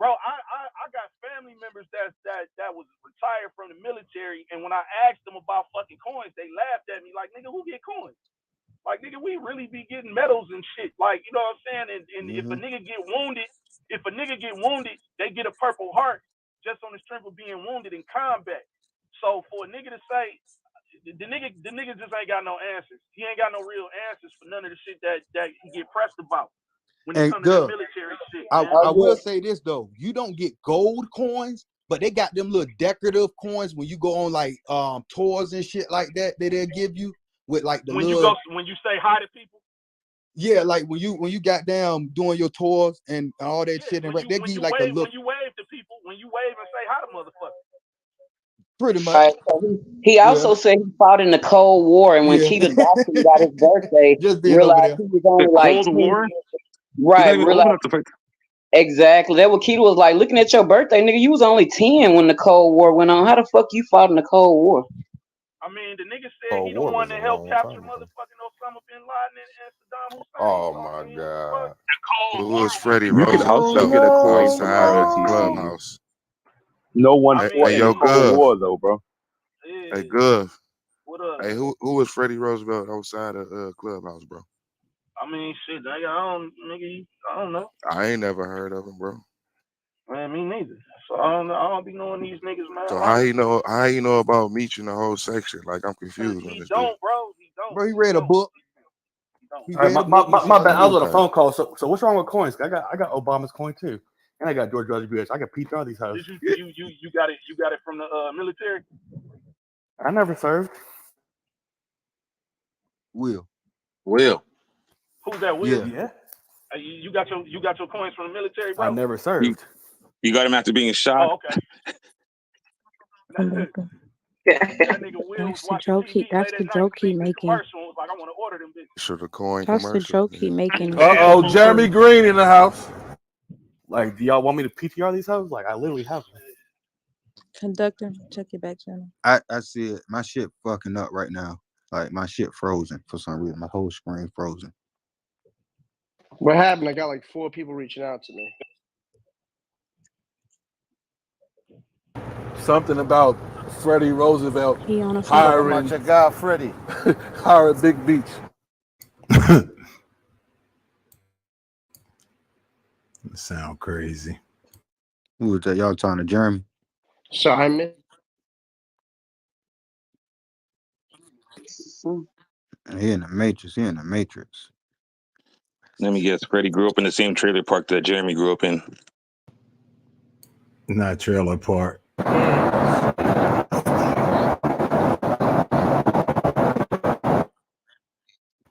bro, I got family members that was retired from the military, and when I asked them about fucking coins, they laughed at me like, nigga, who get coins? Like, nigga, we really be getting medals and shit. Like, you know what I'm saying? And if a nigga get wounded, they get a purple heart just on the strength of being wounded in combat. So for a nigga to say the nigga just ain't got no answers. He ain't got no real answers for none of the shit that he get pressed about when it And comes to that Gov, military shit, I, man. I will say this though. You don't get gold coins, but they got them little decorative coins when you go on like tours and shit like that they'll give you with like the When you little say hi to people, yeah, like when you got down doing your tours and all that shit and right, they give you like a look when you wave to people, when you wave and say hi to motherfuckers. pretty much. Right. He Yeah. also said he fought in the Cold War, and when Yeah. Keita Jackson got his birthday, Just being over realized there. he was The only like Cold 10 War? years. He's not Right. even old Realized enough to fight. exactly. That what Keita was like. Looking at your birthday, nigga, you was only 10 when the Cold War went on. How the fuck you fought in the Cold War? I mean, the nigga said Cold he the War one was a that helped long capture time ago. motherfucking Osama bin Laden and Saddam Hussein. Oh So I my mean, what the fuck? god. The Cold Who War is was Freddie the You can Cold also Roosevelt get a coin from outside of ROTC. Clubhouse? No one I fought Hey, in the yo, mean, Cold Gov. War though, bro. Hey, yeah. Gov. What up? Hey, who is Freddie Roosevelt outside of Clubhouse, bro? I mean, shit, nigga, I don't know. I ain't never heard of him, bro. Man, me neither. So I don't know. I don't be knowing these niggas, man. So Honestly, how he know about Meech in the whole section? Like I'm cause confused on he this dude. don't, bro. He don't. Bro, he He read a don't. book. He don't. He All right, read a book and my shit bad. like I was that. on a Okay. phone call. So what's wrong with coins? I got Obama's coin too, and I got George W. I got PTR these hoes. Did you got it? You got it from the military? I never served. Will. Who's that? Will? Yeah. Yeah, You got your coins from the military, I bro? never You, served. you got him after being shot. Oh, okay. Conductor. That nigga Will was That's the watching joke TV that's late the at night, joke he seen the making. commercial, and was like, I want to order them bitches. Sure, the coin That's the commercial. joke he Yeah. making. Uh-oh, Jeremy Green in the house. Like, do y'all want me to PTR these hoes? Like, I literally have them. Conductor, check your back channel. I see it. My shit fucking up right now. Like my shit frozen for some reason. My whole screen frozen. What happened? I got like 4 people reaching out to me. Something about Freddie Roosevelt He on a phone Talking call. about hiring your guy Freddie. hiring Big Meech. Sound crazy. Who was that? Y'all talking to Jeremy? So I missed. He in the Matrix. He in the Matrix. Let me guess. Freddie grew up in the same trailer park that Jeremy grew up in. Not trailer park.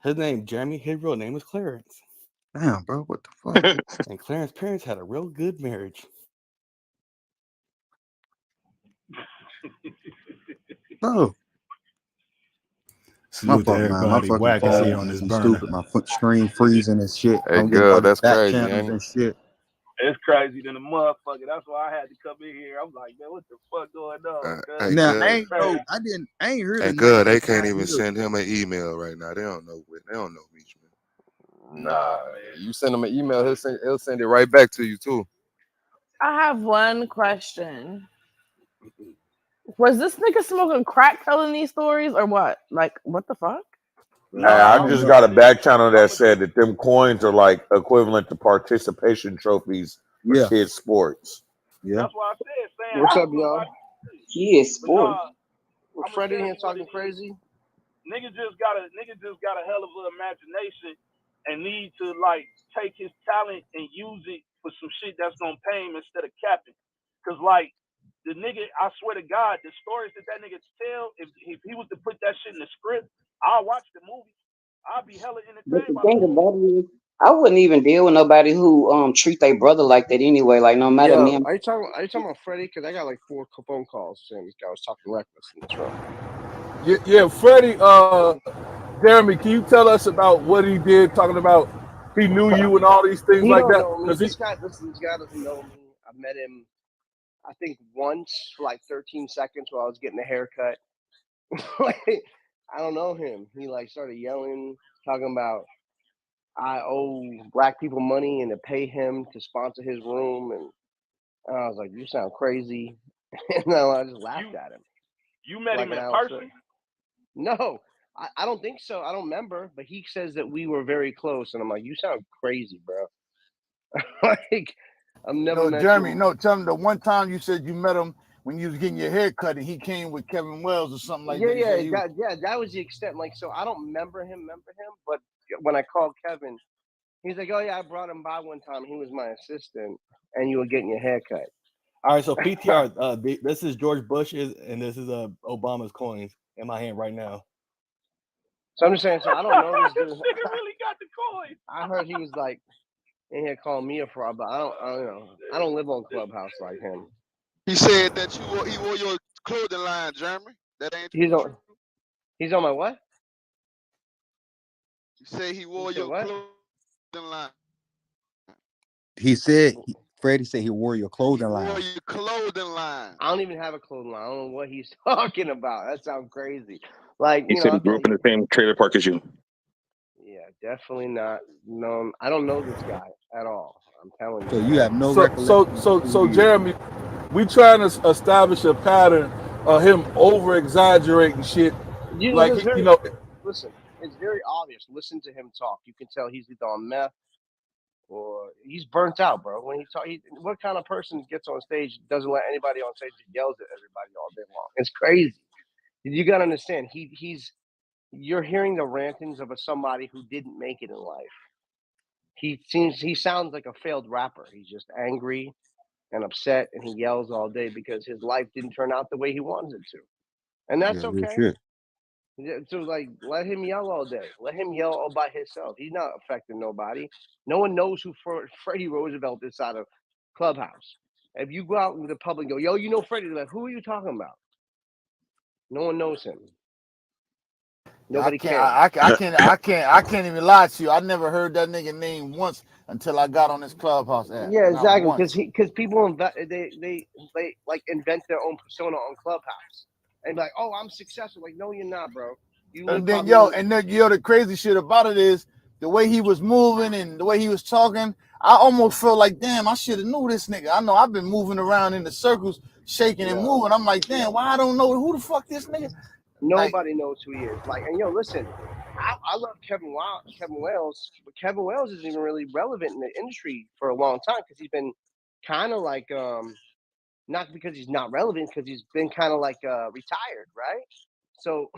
His name Jeremy. His real name is Clarence. Damn, bro, what the fuck? And Clarence's parents had a real good marriage. Oh. My Salute to fault, man. My everybody. fucking Wack is phone here on this be burner. stupid. My foot screen freezing and shit. Hey, I'm getting all good. these That's back crazy, channels ain't it? and shit. It's crazy than a motherfucker. That's why I had to come in here. I'm like, man, what the fuck going on? Hey, Now good. I ain't know. I ain't heard Hey, of good. They nothing. can't even send him an email right now. They don't know. They don't know me, man. Nah, you send him an email, he'll send it right back to you too. I have one question. Was this nigga smoking crack telling these stories or what? Like, what the fuck? Hey, I just got a back channel that said that them coins are like equivalent to participation trophies for Yeah. kids sports. Yeah. That's why I said, saying, What's up, y'all? Kids but sport. nah, Freddy here talking crazy. Nigga just got a hell of an imagination and need to like take his talent and use it for some shit that's gonna pay him instead of capping. Cause like the nigga, I swear to God, the stories that nigga tell, if he was to put that shit in the script, I'll watch the movie. I'll be hella But entertained the by the thing movie. about it is, I wouldn't even deal with nobody who treat their brother like that anyway. Like no matter me. Yo, are you talking about Freddy? Because I got like 4 phone calls saying this guy was talking reckless in this room. Yeah, Freddie. Jeremy, can you tell us about what he did? Talking about he knew you and all these things He like don't that. know me. Because This guy doesn't know me. I met him, I think, once for like 13 seconds while I was getting a haircut. Like, I don't know him. He like started yelling, talking about I owe black people money and to pay him to sponsor his room, and I was like, "You sound crazy," and then I just laughed at him. You met Like him an in hour. person? No, I don't think so. I don't remember, but he says that we were very close, and I'm like, "You sound crazy, bro." Like, I've never met Jeremy, you. no, tell him the one time you said you met him when you was getting your hair cut and he came with Kevin Wells or something like that. You said he was, That was the extent. Like, so I don't remember him, but when I called Kevin, he's like, "Oh yeah, I brought him by one time. He was my assistant, and you were getting your hair cut." All right, so PTR. This is George Bush's, and this is Obama's coins in my hand right now. So I'm just saying. So I don't know this dude. This nigga really got the coin. I heard he was like in here calling me a fraud, but I don't know. I don't live on Clubhouse like him. He said that he wore your clothing line, Jeremy. That ain't true. He's on my what? He said he wore your clothing line. He said, Freddie said he wore your clothing line. Wore your clothing line. I don't even have a clothing line. I don't know what he's talking about. That sounds crazy. Like, He said he grew up in the same trailer park as you. Yeah, definitely not. No, I don't know this guy at all. I'm telling you. So you have no recollection. So Jeremy, we trying to establish a pattern of him over exaggerating shit. Listen, it's very obvious. Listen to him talk. You can tell he's either on meth or he's burnt out, bro. When he talk, what kind of person gets on stage, doesn't let anybody on stage, and yells at everybody all day long? It's crazy. You got to understand. You're hearing the rantings of somebody who didn't make it in life. He sounds like a failed rapper. He's just angry and upset, and he yells all day because his life didn't turn out the way he wanted it to, and that's okay. So like, let him yell all day. Let him yell all by himself. He's not affecting nobody. No one knows who Freddy Roosevelt is out of Clubhouse. If you go out in the public and go, "Yo, you know Freddy," like, who are you talking about? No one knows him. Nobody cares. I can't even lie to you. I never heard that nigga name once until I got on this Clubhouse app. Yeah, exactly. Because people they like invent their own persona on Clubhouse and be like, "Oh, I'm successful." Like, no, you're not, bro. You live the crazy shit about it is the way he was moving and the way he was talking. I almost felt like, damn, I should have knew this nigga. I know I've been moving around in the circles, shaking and moving. I'm like, damn, why I don't know who the fuck this nigga? Nobody knows who he is. Like, and listen, I love Kevin Wales, but Kevin Wales isn't even really relevant in the industry for a long time because he's been kind of like not because he's not relevant, because he's been kind of like retired, right? So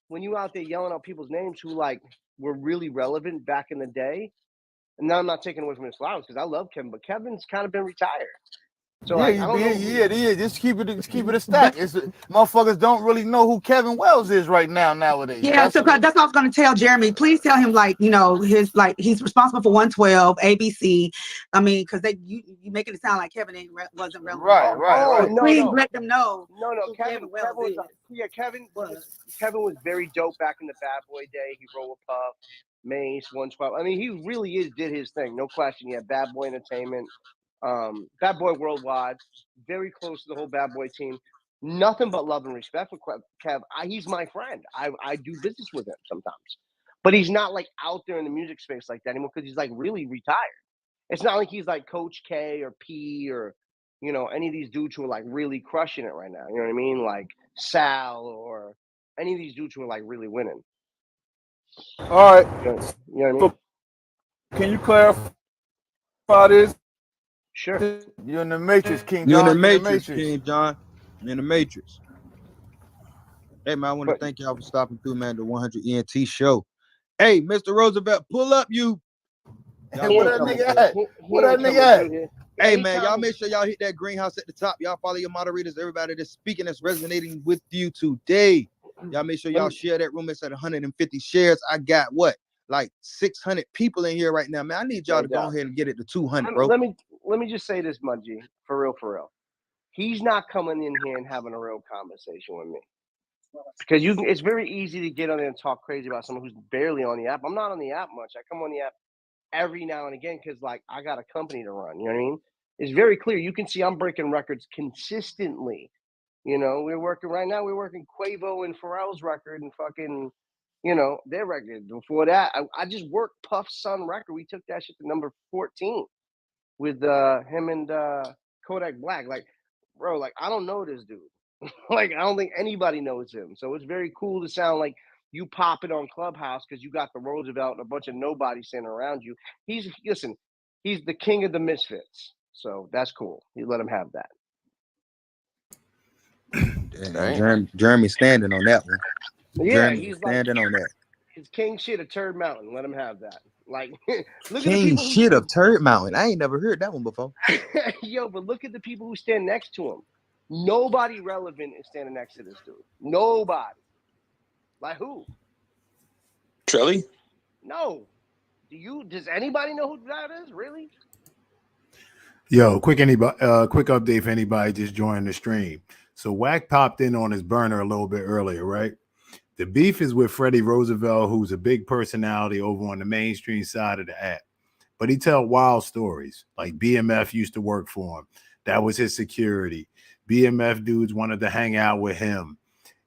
when you out there yelling out people's names who like were really relevant back in the day. And now I'm not taking away from his flowers because I love Kevin, but Kevin's kind of been retired. So like I don't know. Yeah. Just keep it a stack. Motherfuckers don't really know who Kevin Wells is right now nowadays. Yeah, so that's what I was going to tell Jeremy. Please tell him, like, you know, he's responsible for 112 ABC. I mean, because you making it sound like Kevin wasn't relevant. Right. Please let them know. No, Kevin was Kevin was very dope back in the Bad Boy day. He rolled with Puff, Mace, 112. I mean, he really did his thing, no question. He had Bad Boy Entertainment, Bad Boy Worldwide, very close to the whole Bad Boy team. Nothing but love and respect for Kev. He's my friend. I do business with him sometimes, but he's not like out there in the music space like that anymore because he's like really retired. It's not like he's like Coach K or P or any of these dudes who are like really crushing it right now. You know what I mean? Like Sal or any of these dudes who are like really winning. All right. You know what I mean? Can you clarify this? Sure. You're in the Matrix, King You're in John. the Matrix, King John. You're in the Matrix. Hey, man, I want to thank y'all for stopping through, man, the 100 ENT show. Hey, Mr. Roosevelt, pull up, you. Where that nigga at? Where that nigga at? Hey, man, y'all make sure y'all hit that greenhouse at the top. Y'all follow your moderators, everybody that's speaking, that's resonating with you today. Y'all make sure y'all share that room. It's at 150 shares. I got like 600 people in here right now, man. I need y'all to go ahead and get it to 200, bro. Let me just say this, Mudgy, for real. He's not coming in here and having a real conversation with me. Because it's very easy to get on there and talk crazy about someone who's barely on the app. I'm not on the app much. I come on the app every now and again because like I got a company to run. You know what I mean? It's very clear. You can see I'm breaking records consistently. We're working right now. We're working Quavo and Pharrell's record and fucking, their record. Before that, I just worked Puff's Son record. We took that shit to number 14 with him and Kodak Black. Like, bro, like I don't know this dude. Like I don't think anybody knows him. So it's very cool to sound like you pop it on Clubhouse because you got the Roosevelt and a bunch of nobody sitting around you. He's the king of the misfits. So that's cool. You let him have that. Jeremy standing on that one. Yeah, Jeremy he's standing on that. It's king shit of Turd Mountain. Let him have that. Like, look king at the people shit of Turd Mountain. I ain't never heard that one before. Yo, but look at the people who stand next to him. Nobody relevant is standing next to this dude. Nobody. Like who? Trelly? No. Does anybody know who that is? Really? Yo, quick update for anybody just joining the stream. So Wack popped in on his burner a little bit earlier, right? The beef is with Freddy Roosevelt, who's a big personality over on the mainstream side of the app. But he tell wild stories. Like BMF used to work for him. That was his security. BMF dudes wanted to hang out with him.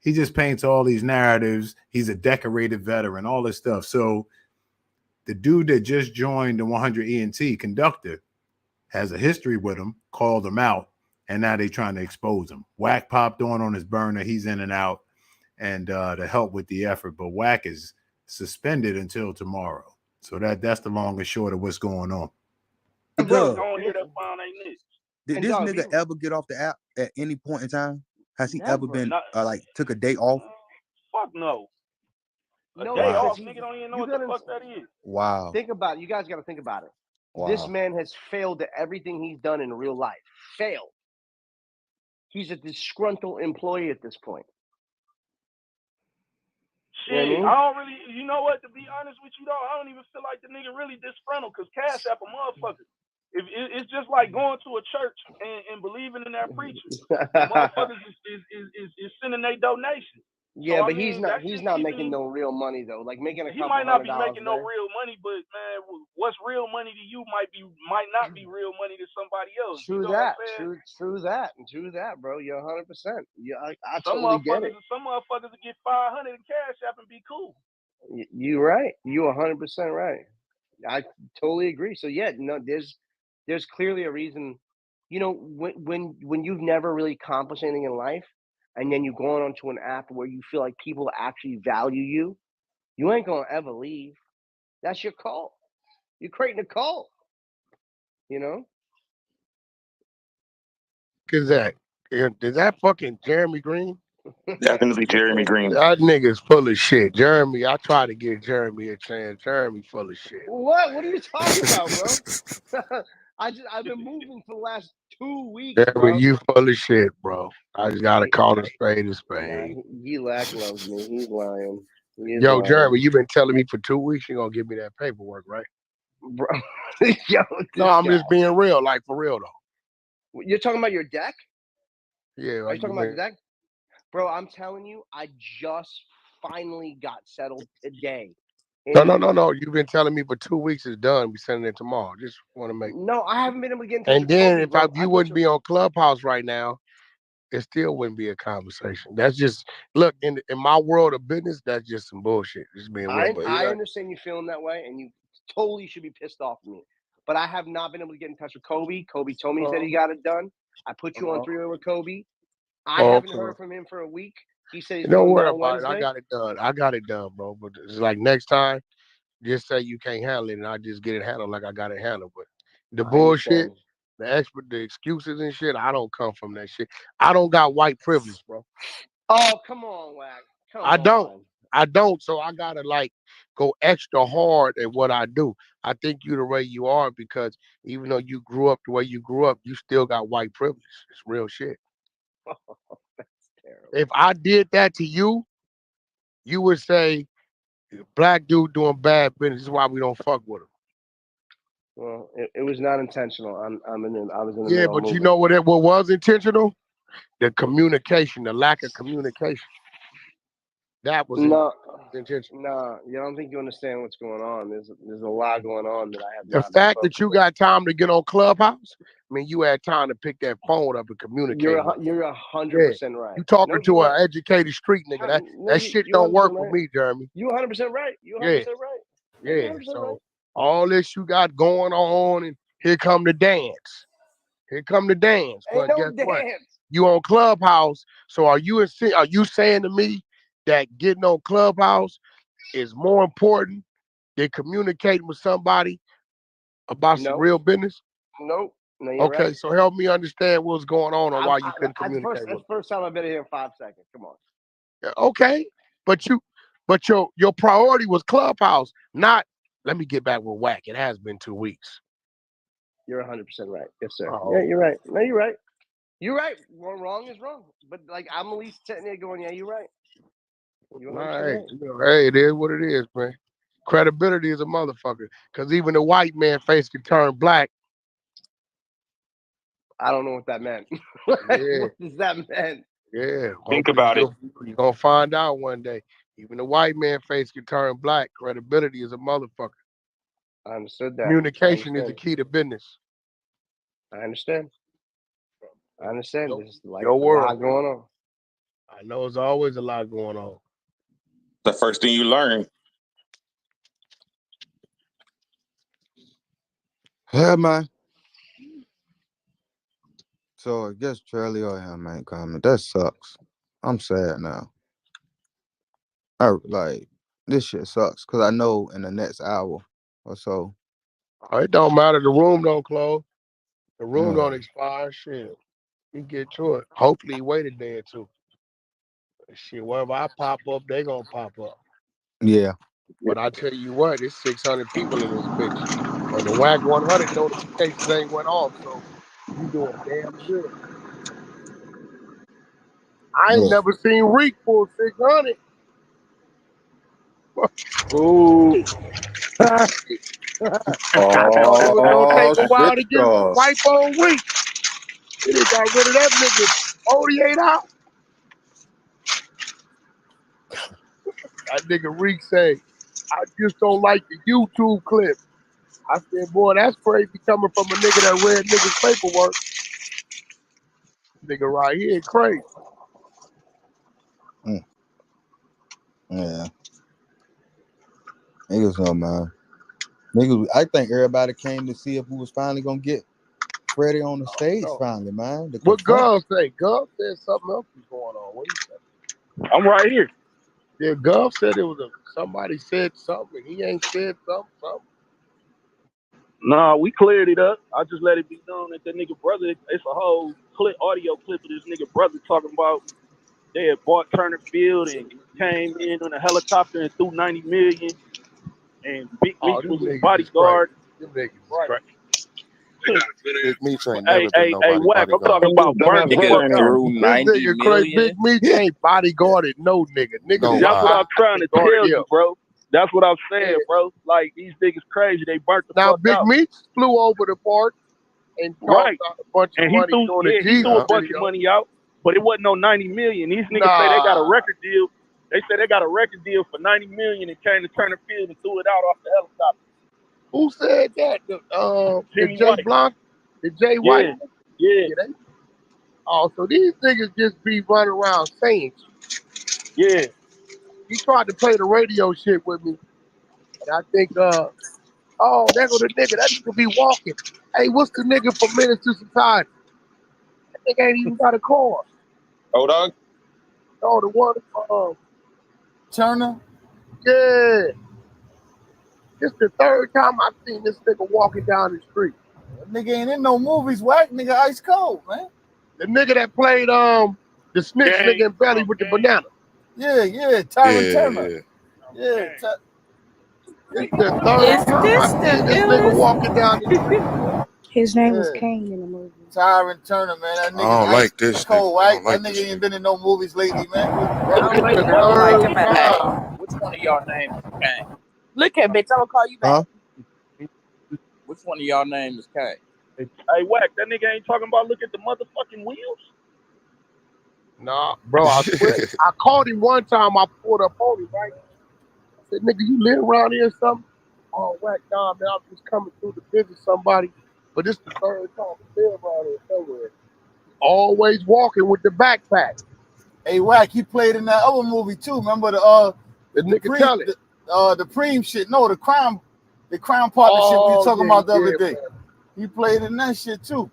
He just paints all these narratives. He's a decorated veteran, all this stuff. So the dude that just joined the 100 ENT, Conductor, has a history with him, called him out, and now they trying to expose him. Wack popped on his burner. He's in and out, and to help with the effort. But Wack is suspended until tomorrow. So that's the long and short of what's going on. Did this nigga ever get off the app at any point in time? Has he ever been like took a day off? Fuck no. No, day off, nigga don't even know what the fuck that is. Wow. Think about it. You guys got to think about it. Wow. This man has failed at everything he's done in real life. Failed. He's a disgruntled employee at this point. Shit, you know what I mean? I don't really, you know what, to be honest with you, though, I don't even feel like the nigga really disgruntled because Cash App a motherfucker. It's just like going to a church and believing in that preacher. Motherfuckers is sending their donations. Yeah, so, but I mean, he's not making no real money though. Like making a he couple might not be $100 making no real money, but man, what's real money to you might not be real money to somebody else. True you know that. True that, bro. You're 100%. Yeah, I some totally get it. Some motherfuckers will get 500 in Cash App and be cool. You're right. You're 100% right. I totally agree. So yeah, no, there's clearly a reason. You know, when you've never really accomplished anything in life, and then you go onto an app where you feel like people actually value you, you ain't gonna ever leave. That's your cult. You're creating a cult. You know? Is that fucking Jeremy Green? Definitely Jeremy Green. That nigga's full of shit. Jeremy, I tried to give Jeremy a chance. Jeremy full of shit. What? What are you talking about, bro? I've been moving for the last 2 weeks, bro. Jeremy, you full of shit, bro. I just gotta call a spade a Nah, spade. Lack loves me. He's lying. He is Yo, lying. Jeremy, you been telling me for 2 weeks you're gonna give me that paperwork, right? Bro, yo, No, I'm just being real, like for real though. You're talking about your deck? Yeah, Are like you talking about the deck? Bro, I'm telling you, I just finally got settled today. No. You've been telling me for 2 weeks it's done. We sending it tomorrow. Just want to make. No, I haven't been able to get in touch And with then Kobe, if bro. you wouldn't be on Clubhouse right now, it still wouldn't be a conversation. That's just look in my world of business. That's just some bullshit. Just being real. But I understand you feeling that way, and you totally should be pissed off at me. But I have not been able to get in touch with Kobe. Kobe told me he said he got it done. I put you on 3-way with Kobe. I haven't heard from him for a week. He said he's don't doing worry that about Wednesday. it. I got it done, bro. But it's like next time, just say you can't handle it, and I just get it handled like I got it handled. But the bullshit, the excuses and shit, I don't come from that shit. I don't got white privilege, bro. Oh, come on, Wack. I don't. So I gotta like go extra hard at what I do. I think you the way you are because even though you grew up the way you grew up, you still got white privilege. It's real shit. That's terrible. If I did that to you, you would say black dude doing bad business. This is why we don't fuck with him. Well, it was not intentional. I was in the Yeah, middle. but you know what was intentional? The communication, the lack of communication. That was intentional. No, you don't think you understand what's going on. There's a lot going on that I have The not. fact that you got time to get on Clubhouse, I mean, you had time to pick that phone up and communicate. You're 100% right. You talking to an educated street nigga. That shit don't work for me, Jeremy. You 100% right. You 100% right. Yeah. So all this you got going on, and here come the dance. Here come the dance. Ain't But no guess what? dance. You on Clubhouse. So are you saying to me that getting on Clubhouse is more important than communicating with somebody about some real business? Nope. No, you're okay, right. so help me understand what's going on and why you couldn't communicate with That's the first time I've been here in 5 seconds. Come on. Okay, but your priority was Clubhouse, not let me get back with Wack. It has been 2 weeks. You're 100% right. Yes, sir. Oh. Yeah, you're right. No, you're right. You're right. Wrong is wrong. But like I'm at least sitting there going, yeah, you're right. You're Right. right. Hey, it is what it is, man. Credibility is a motherfucker. Because even the white man face can turn black. I don't know what that meant. Yeah. What does that mean? Yeah. Think about it. You're going to find out one day. Even the white man face can turn black. Credibility is a motherfucker. I understood that. Communication is the key to business. I understand. There's like a Your world. lot going on. I know there's always a lot going on. The first thing you learn. Yeah, man. So I guess Charlie or him ain't coming. That sucks. I'm sad now. This shit sucks because I know in the next hour or so. It don't matter. The room don't close. The room don't expire. Shit. You get to it. Hopefully he waited there too. Shit, wherever I pop up, they gonna pop up. Yeah. But I tell you what, it's 600 people in this bitch. And the Wack 100 notifications ain't went off, so you doing damn good. I ain't never seen REEK pull 600. Ooh. I thought it was gonna take a while to get some wipe on REEK. They got rid of that nigga in 48 hours. That nigga REEK say, I just don't like the YouTube clip. I said, boy, that's crazy coming from a nigga that read niggas paperwork. Nigga right here, crazy. Yeah. Niggas know, man. Niggas, I think everybody came to see if we was finally gonna get Freddy on the stage finally, man. What Gov say? Gov said something else was going on. What he say? I'm right here. Yeah, Gov said it was somebody said something. He ain't said something. Nah, we cleared it up. I just let it be known that nigga brother, it's a whole audio clip of this nigga brother talking about they had bought Turner Field and came in on a helicopter and threw $90 million. And Big Meech was his bodyguard. Them niggas is Right. crazy. Big Meech ain't Hey, never been nobody Wack, I'm bodyguard. talking about burnt the fuck out. This nigga crazy. Big Meech ain't bodyguarded no nigga. Niggas That's what I'm trying to tell him. you, bro. That's what I'm saying, bro. Like, these niggas crazy. They burnt the Now fuck Big out. Meech flew over the park and Right. tossed out a bunch of And he money threw, doing a he Jesus threw a bunch video. of money out, but it wasn't no $90 million. These niggas say they got a record deal. They say they got a record deal for $90 million and came to Turner Field and threw it out off the helicopter. Who said that? Jimmy The Jay White. Blanc? The Jay White? Yeah. Oh, so these niggas just be running around saying shit. Yeah. He tried to play the radio shit with me. And I think, oh, there go the nigga. That nigga be walking. Hey, what's the nigga from Menace to Society? That nigga ain't even got a car. Oh, dog? No, the one Turner? Yeah. This the third time I've seen this nigga walking down the street. That nigga ain't in no movies, Wack. Nigga ice cold, man. The nigga that played the snitch nigga in Belly with the banana. Yeah, Tyron Turner. Yeah. This the third time I've seen this nigga walking down the street. His name was Kane in the movie. Tyron Turner, man. That nigga I don't like ice this cold, nigga. I Wack. don't like That this nigga ain't been in no movies lately, man. I don't like him. I don't like him at all. Which one of y'all names is Kane? Look at bitch, I'm gonna call you back. Which one of y'all names is Kane? Hey, Wack, that nigga ain't talking about look at the motherfucking wheels? Nah, bro, I swear. I called him one time. I pulled up on him, right? I said, nigga, you live around here or something? Oh, Wack, nah, man, I'm just coming through to visit somebody. But this the third time I live around here somewhere. Always walking with the backpack. Hey, Wack, he played in that other movie too. Remember the nigga tell it. The Preem shit. No, the crime partnership we were talking about the other day. Man. He played in that shit too.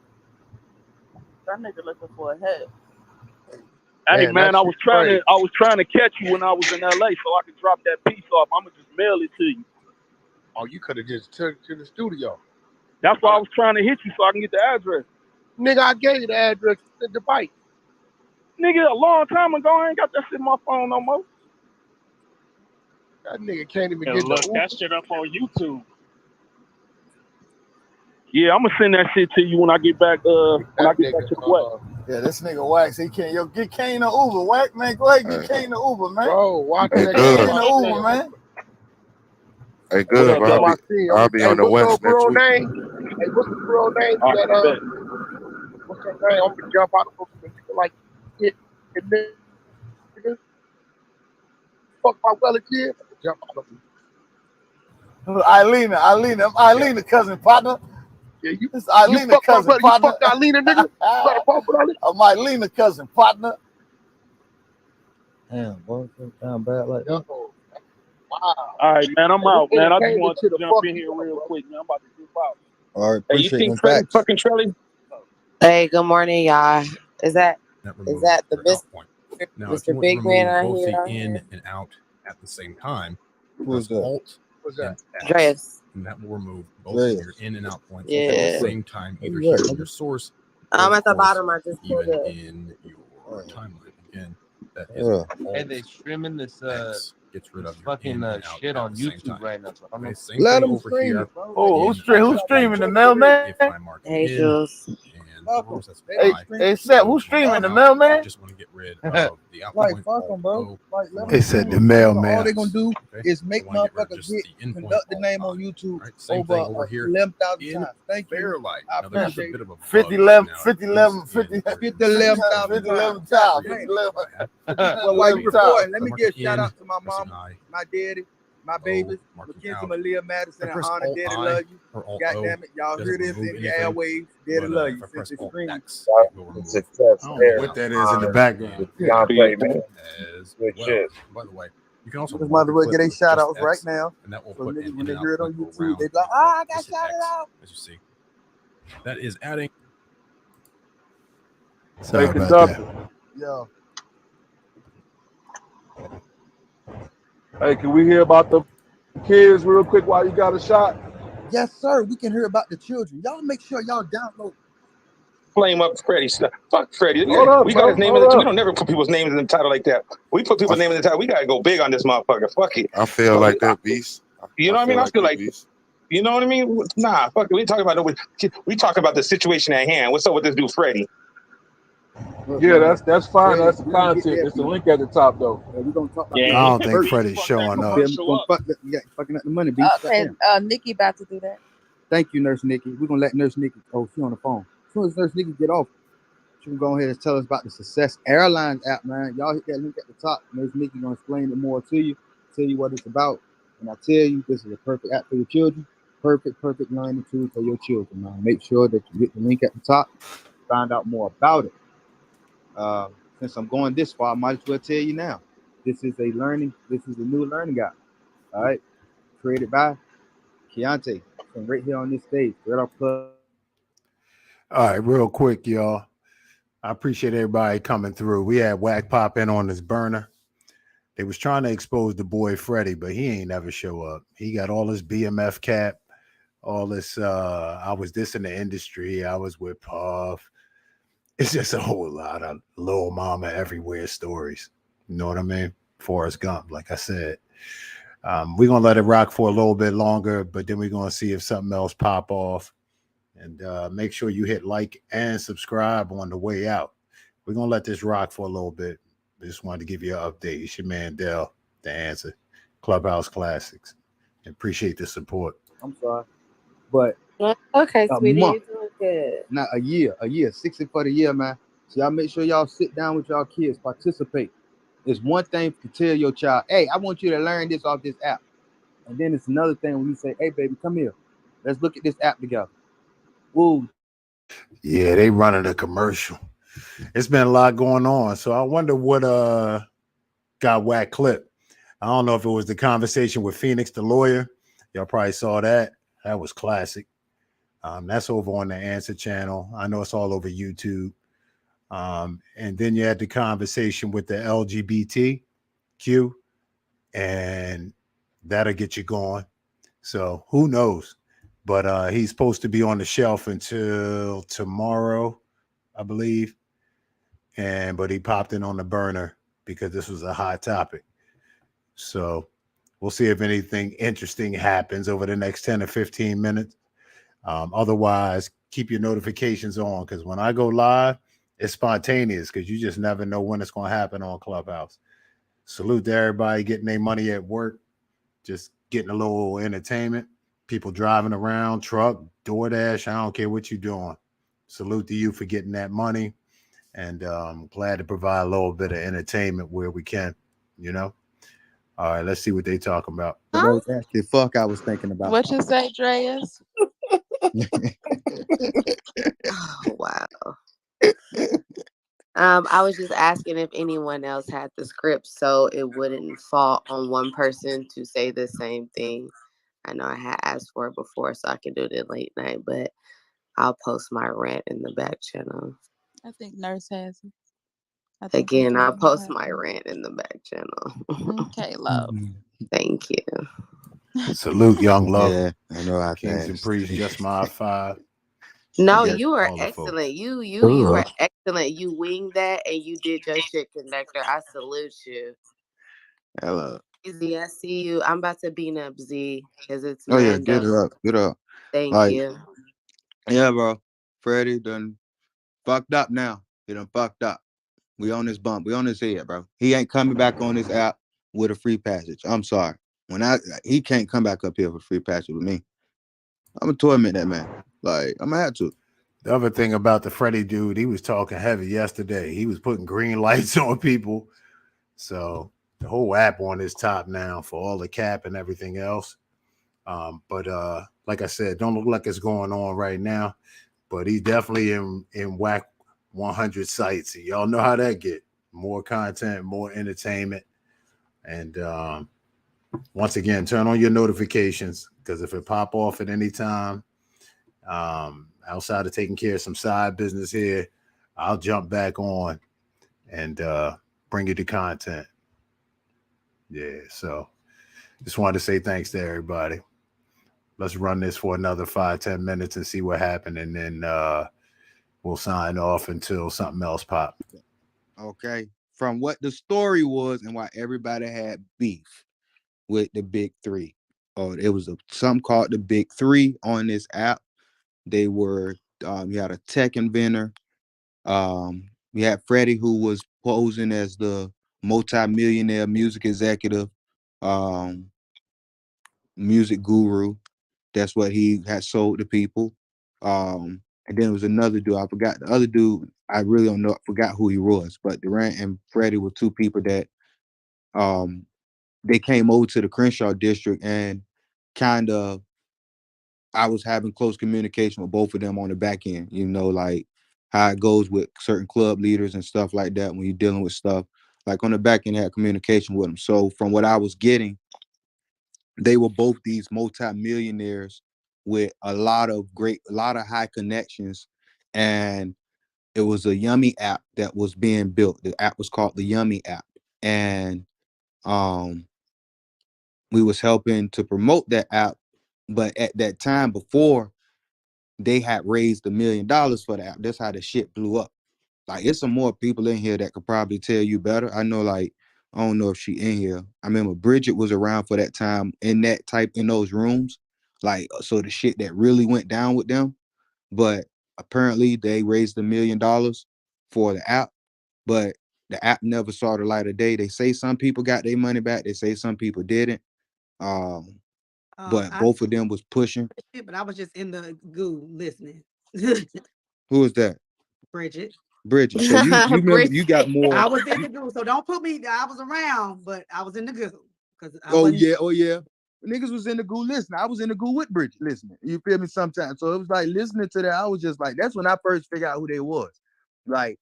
That nigga looking for a head. Hey man, I was trying to catch you when I was in LA so I could drop that piece off. I'ma just mail it to you. Oh, you could have just took it to the studio. That's why I was trying to hit you so I can get the address. Nigga, I gave you the address to the bike. Nigga, a long time ago, I ain't got that shit in my phone no more. That nigga can't even Yeah, get look, the that shit up on YouTube. Yeah, I'm gonna send that shit to you when I get back. When I get back to the West. Yeah, this nigga Wax, he can't. Yo, get Kane an Uber. Wack, man, go ahead, get Kane an Uber, man. Bro, watch that. that. Kane an Uber, man. Hey, good, bro. I'll be on the West next week. Hey, what's the girl name? That what's her name? I'm gonna jump out of the nigga like it. Nigga, fuck my relative. Jump out of Eileen, I'm Eileen, cousin partner. Yeah, you. This Eileen, cousin partner. You fucked Eileen, nigga. I'm Eileen, cousin partner. Damn, boy, down bad like that. Wow. All right, man, I'm out, man. I just wanted to jump in here real quick, man. I'm about to dip out. All right, Hey, you appreciate seen them Freddy facts. fucking Trelly? Hey, good morning, y'all. Is that the best? Now, if you Mr. want Big to Man remove out both here? the in and out at the same time, Who's press that? Alt What's that? and X, Dreas. and that will remove both of your in and out points at Yeah. the same time, either Where you here at, in your nigga? source I'm or, at the of course, bottom. I just pulled even up. in your timeline. Again, that is Yeah. Alt And they streaming this X gets rid of your fucking in and out shit at on the same YouTube time. right now. So I don't know. Okay, same Let thing them over stream here. it, bro. Oh, who's streaming? The mailman? If I mark Hey, in Jules. and rose, that's Hey, Y. hey, Seth, who's streaming? The mailman? Just want to get rid of the out Like, point. fuck them, bro. Like, let They them said the stream. mailman. All they gonna do Okay. is make I want to get rid of motherfuckers just get the in point Conductor Alt name on Y. YouTube Right, same over thing over here 11,000 in times. Thank you. Fairlight. I Now there's a appreciate bit of a 50, bug 11, now. 50, 11, 50, 50, 11,000 11 times. times. Damn. 50, 11. Well, while you recording, let me Mark give a it shout in, out to my pressing mama, I. my daddy, my babies, marking Mackenzie, out. Malia, Madison, If I and press Honor. Alt Daddy I love you. or Alt God O, damn it, y'all doesn't hear this remove in the anything. airwaves. Daddy But love if you I since press it's Alt streaming. X, it will remove. I don't know what that is in the background. As well. By the way, you can also Niggas might mark as a well clip get their with shout just outs right X, now. and that will So put niggas, an when in they and hear out it on point YouTube, they around be like, the I got just hit shouted X, out. as you see. That is adding. Sorry Hey, about Conductor. that. Yo. Hey, can we hear about the kids real quick while you got a shot? Yes, sir. We can hear about the children. Y'all make sure y'all download. flame up Freddy stuff. Fuck Freddy. Hold up, We got his name in hold the. We up. don't never put people's names in the title like that. We put people's name in the title. We gotta go big on this motherfucker. Fuck it. I feel like that, Beast. You know what I mean? I feel like. Beast. You know what I mean? Nah, fuck it. We talking about we talking about the situation at hand. What's up with this dude, Freddy? Yeah, that's fine. That's the content. It's the link at the top, though. We're gonna talk about I don't think Freddie's showing up. Fucking up the money, beast. Okay, Nikki about to do that. Thank you, Nurse Nikki. We're gonna let Nurse Nikki. Oh, she's on the phone. As soon as Nurse Nikki get off, she can go ahead and tell us about the Success Airlines app, man. Y'all hit that link at the top. Nurse Nikki gonna explain it more to you, tell you what it's about. And I tell you, this is a perfect app for your children. Perfect learning tool for your children, man. Make sure that you get the link at the top. Find out more about it. Since I'm going this far, I might as well tell you now. This is a new learning guide. All right. Created by Keontae from right here on this stage. Right off Club. All right, real quick, y'all. I appreciate everybody coming through. We had Wack pop in on this burner. They was trying to expose the boy Freddy, but he ain't never show up. He got all this BMF cap, all this I was this in the industry, I was with Puff. It's just a whole lot of Lil Mama everywhere stories. You know what I mean? Forrest Gump, like I said. We're gonna let it rock for a little bit longer, but then we're gonna see if something else pop off. And make sure you hit like and subscribe on the way out. We're gonna let this rock for a little bit. I just wanted to give you an update. It's your man Dell, The Answer, Clubhouse Classics. Appreciate the support. I'm sorry, but okay, a sweetie, month, you're doing good. not a year, 60 for the year, man. So y'all make sure y'all sit down with y'all kids, participate. It's one thing to tell your child, hey, I want you to learn this off this app. And then it's another thing when you say, hey, baby, come here. Let's look at this app together. Woo. Yeah, they running a commercial. It's been a lot going on. So I wonder what got Wack clip. I don't know if it was the conversation with Phoenix, the lawyer. Y'all probably saw that. That was classic. That's over on the Answer channel. I know it's all over YouTube. And then you had the conversation with the LGBTQ, and that'll get you going. So who knows? But he's supposed to be on the shelf until tomorrow, I believe. But he popped in on the burner because this was a hot topic. So we'll see if anything interesting happens over the next 10 or 15 minutes. Otherwise, keep your notifications on, because when I go live, it's spontaneous, because you just never know when it's going to happen on Clubhouse. Salute to everybody getting their money at work, just getting a little entertainment. People driving around, truck, DoorDash, I don't care what you're doing. Salute to you for getting that money. And glad to provide a little bit of entertainment where we can, you know. All right, let's see what they talking about. That was actually fuck I was thinking about. What you say, Dreas? Oh, wow. I was just asking if anyone else had the script so it wouldn't fall on one person to say the same thing. I know I had asked for it before, so I can do it late night, but I'll post my rant in the back channel. I think Nurse has it. Again, I'll post my rant in the back channel. Okay, love. Thank you. Salute, young love. Yeah, I know I Kings and priests, just my 5. No, Yes, you were all the excellent. folks. You were excellent. You winged that and you did your shit, Conductor. I salute you. Hello. Easy, I see you. I'm about to beat up Z because it's Oh yeah, random. get her up, get her up. Thank Like, you. yeah, bro. Freddie done fucked up now. He done fucked up. We on this bump. We on his head, bro. He ain't coming back on this app with a free passage. I'm sorry. He can't come back up here with a free passage with me. I'm gonna torment that man. Like, I'm gonna have to. The other thing about the Freddie dude, he was talking heavy yesterday. He was putting green lights on people. So the whole app on his top now for all the cap and everything else. But like I said, don't look like it's going on right now. But he's definitely in Wack 100 sites. Y'all know how that get. More content, more entertainment. And once again, turn on your notifications, because if it pop off at any time, outside of taking care of some side business here, I'll jump back on and bring you the content. Yeah, so just wanted to say thanks to everybody. Let's run this for another 5-10 minutes and see what happened, and then we'll sign off until something else pop. Okay. From what the story was and why everybody had beef with the big three. Oh, it was something called the big three on this app. They were you had a tech inventor. We had Freddy, who was posing as the multi-millionaire music executive, um, music guru. That's what he had sold to people. And then there was another dude. I forgot the other dude. I really don't know. Forgot who he was. But Durant and Freddie were two people that um they came over to the Crenshaw district and kind of I was having close communication with both of them on the back end. You know, like how it goes with certain club leaders and stuff like that when you're dealing with stuff. Like on the back end, I had communication with them. So from what I was getting, they were both these multi-millionaires with a lot of high connections. And it was a Yummy app that was being built. The app was called the Yummy app. And um we was helping to promote that app. But at that time before, they had raised $1 million for the app. That's how the shit blew up. Like it's some more people in here that could probably tell you better. I know, like, I don't know if she in here. I remember Bridget was around for that time in those rooms. Like, so the shit that really went down with them. But apparently they raised $1 million for the app, but the app never saw the light of day. They say some people got their money back. They say some people didn't. But both of them was pushing. But I was just in the goo listening. Who was that? Bridget. Bridget. So you remember you got more. I was in the goo, so don't put me. I was around, but I was in the goo because Oh yeah. Niggas was in the goo listening. I was in the goo with Bridget listening. You feel me? Sometimes. So it was like listening to that. I was just like, that's when I first figured out who they was. Like,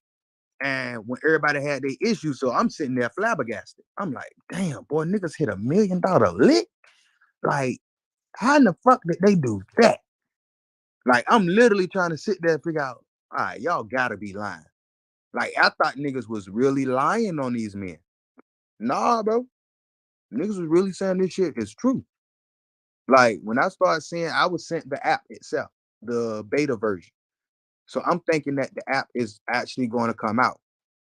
and when everybody had their issues, so I'm sitting there flabbergasted. I'm like, damn, boy, niggas hit $1 million lick. Like, how in the fuck did they do that? Like, I'm literally trying to sit there and figure out, all right, y'all gotta be lying. Like, I thought niggas was really lying on these men. Nah, bro. Niggas was really saying this shit is true. Like, when I started seeing, I was sent the app itself, the beta version. So I'm thinking that the app is actually going to come out.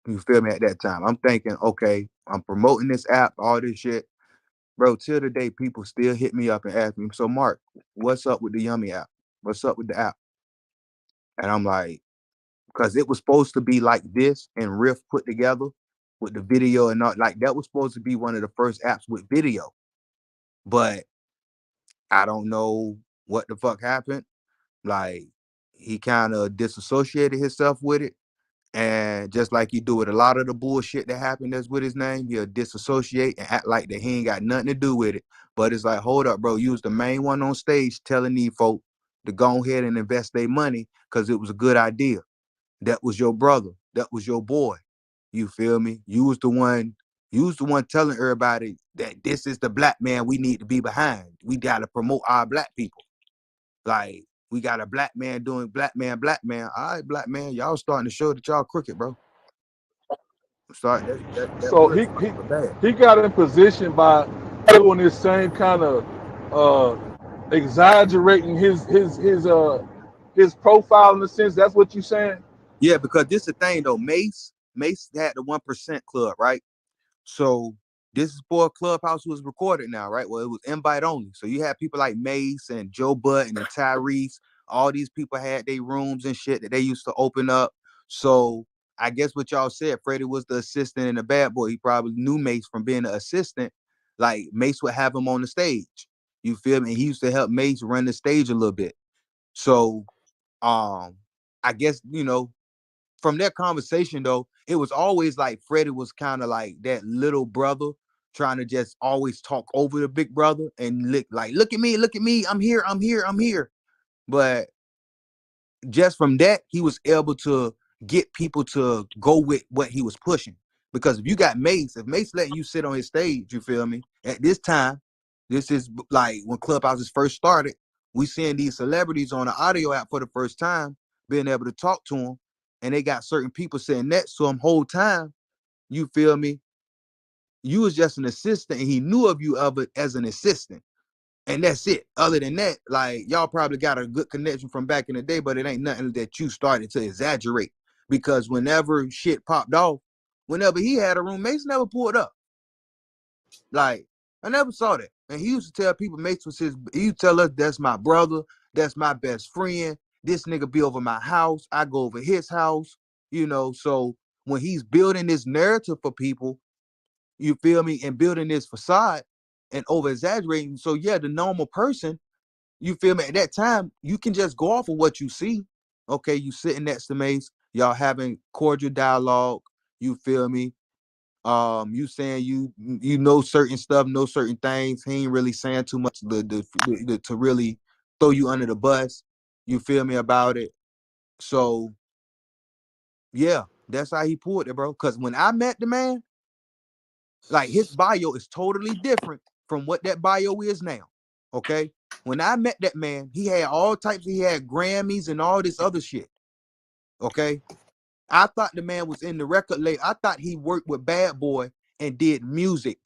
You feel me? At that time, I'm thinking, okay, I'm promoting this app, all this shit. Bro, till the day people still hit me up and ask me, so Mark, what's up with the Yummy app? What's up with the app? And I'm like, because it was supposed to be like this and Riff put together with the video and not like that was supposed to be one of the first apps with video. But I don't know what the fuck happened. Like he kind of disassociated himself with it. And just like you do with a lot of the bullshit that happened that's with his name, he'll disassociate and act like that he ain't got nothing to do with it. But it's like, hold up, bro. You was the main one on stage telling these folk to go ahead and invest their money because it was a good idea. That was your brother. That was your boy. You feel me? You was the one telling everybody that this is the black man we need to be behind. We gotta promote our black people. Like, we got a black man doing black man. All right, black man, y'all starting to show that y'all crooked, bro. Start that So would start for bad. he got in position by doing this same kind of exaggerating his profile in a sense. That's what you saying? Yeah, because this is the thing though. Mace had the 1% club, right? So this is for a Clubhouse was recorded now, right? Well, it was invite only. So you had people like Mace and Joe Budden and Tyrese. All these people had their rooms and shit that they used to open up. So I guess what y'all said, Freddie was the assistant and the bad boy. He probably knew Mace from being an assistant. Like Mace would have him on the stage. You feel me? And he used to help Mace run the stage a little bit. So I guess, from that conversation though, it was always like Freddie was kind of like that little brother trying to just always talk over the big brother and look at me, I'm here. But just from that, he was able to get people to go with what he was pushing. Because if you got Mace, if Mace letting you sit on his stage, you feel me? At this time, this is like when Clubhouses first started, we seeing these celebrities on the audio app for the first time, being able to talk to them, and they got certain people sitting next to them whole time, you feel me? You was just an assistant, and he knew of you as an assistant. And that's it. Other than that, like y'all probably got a good connection from back in the day, but it ain't nothing that you started to exaggerate. Because whenever shit popped off, whenever he had a room, Mace never pulled up. Like, I never saw that. And he used to tell people Mace was his, he used to tell us that's my brother, that's my best friend. This nigga be over my house. I go over his house, you know. So when he's building this narrative for people, you feel me, and building this facade and over exaggerating. So yeah, the normal person, you feel me, at that time, you can just go off of what you see. Okay, you sitting next to Mace, y'all having cordial dialogue, you feel me? You saying you know certain stuff, know certain things. He ain't really saying too much to really throw you under the bus. You feel me about it? So yeah, that's how he pulled it, bro. Cause when I met the man, like his bio is totally different from what that bio is now. Okay. When I met that man, he had all types, he had Grammys and all this other shit. Okay. I thought the man was in the record label. I thought he worked with Bad Boy and did music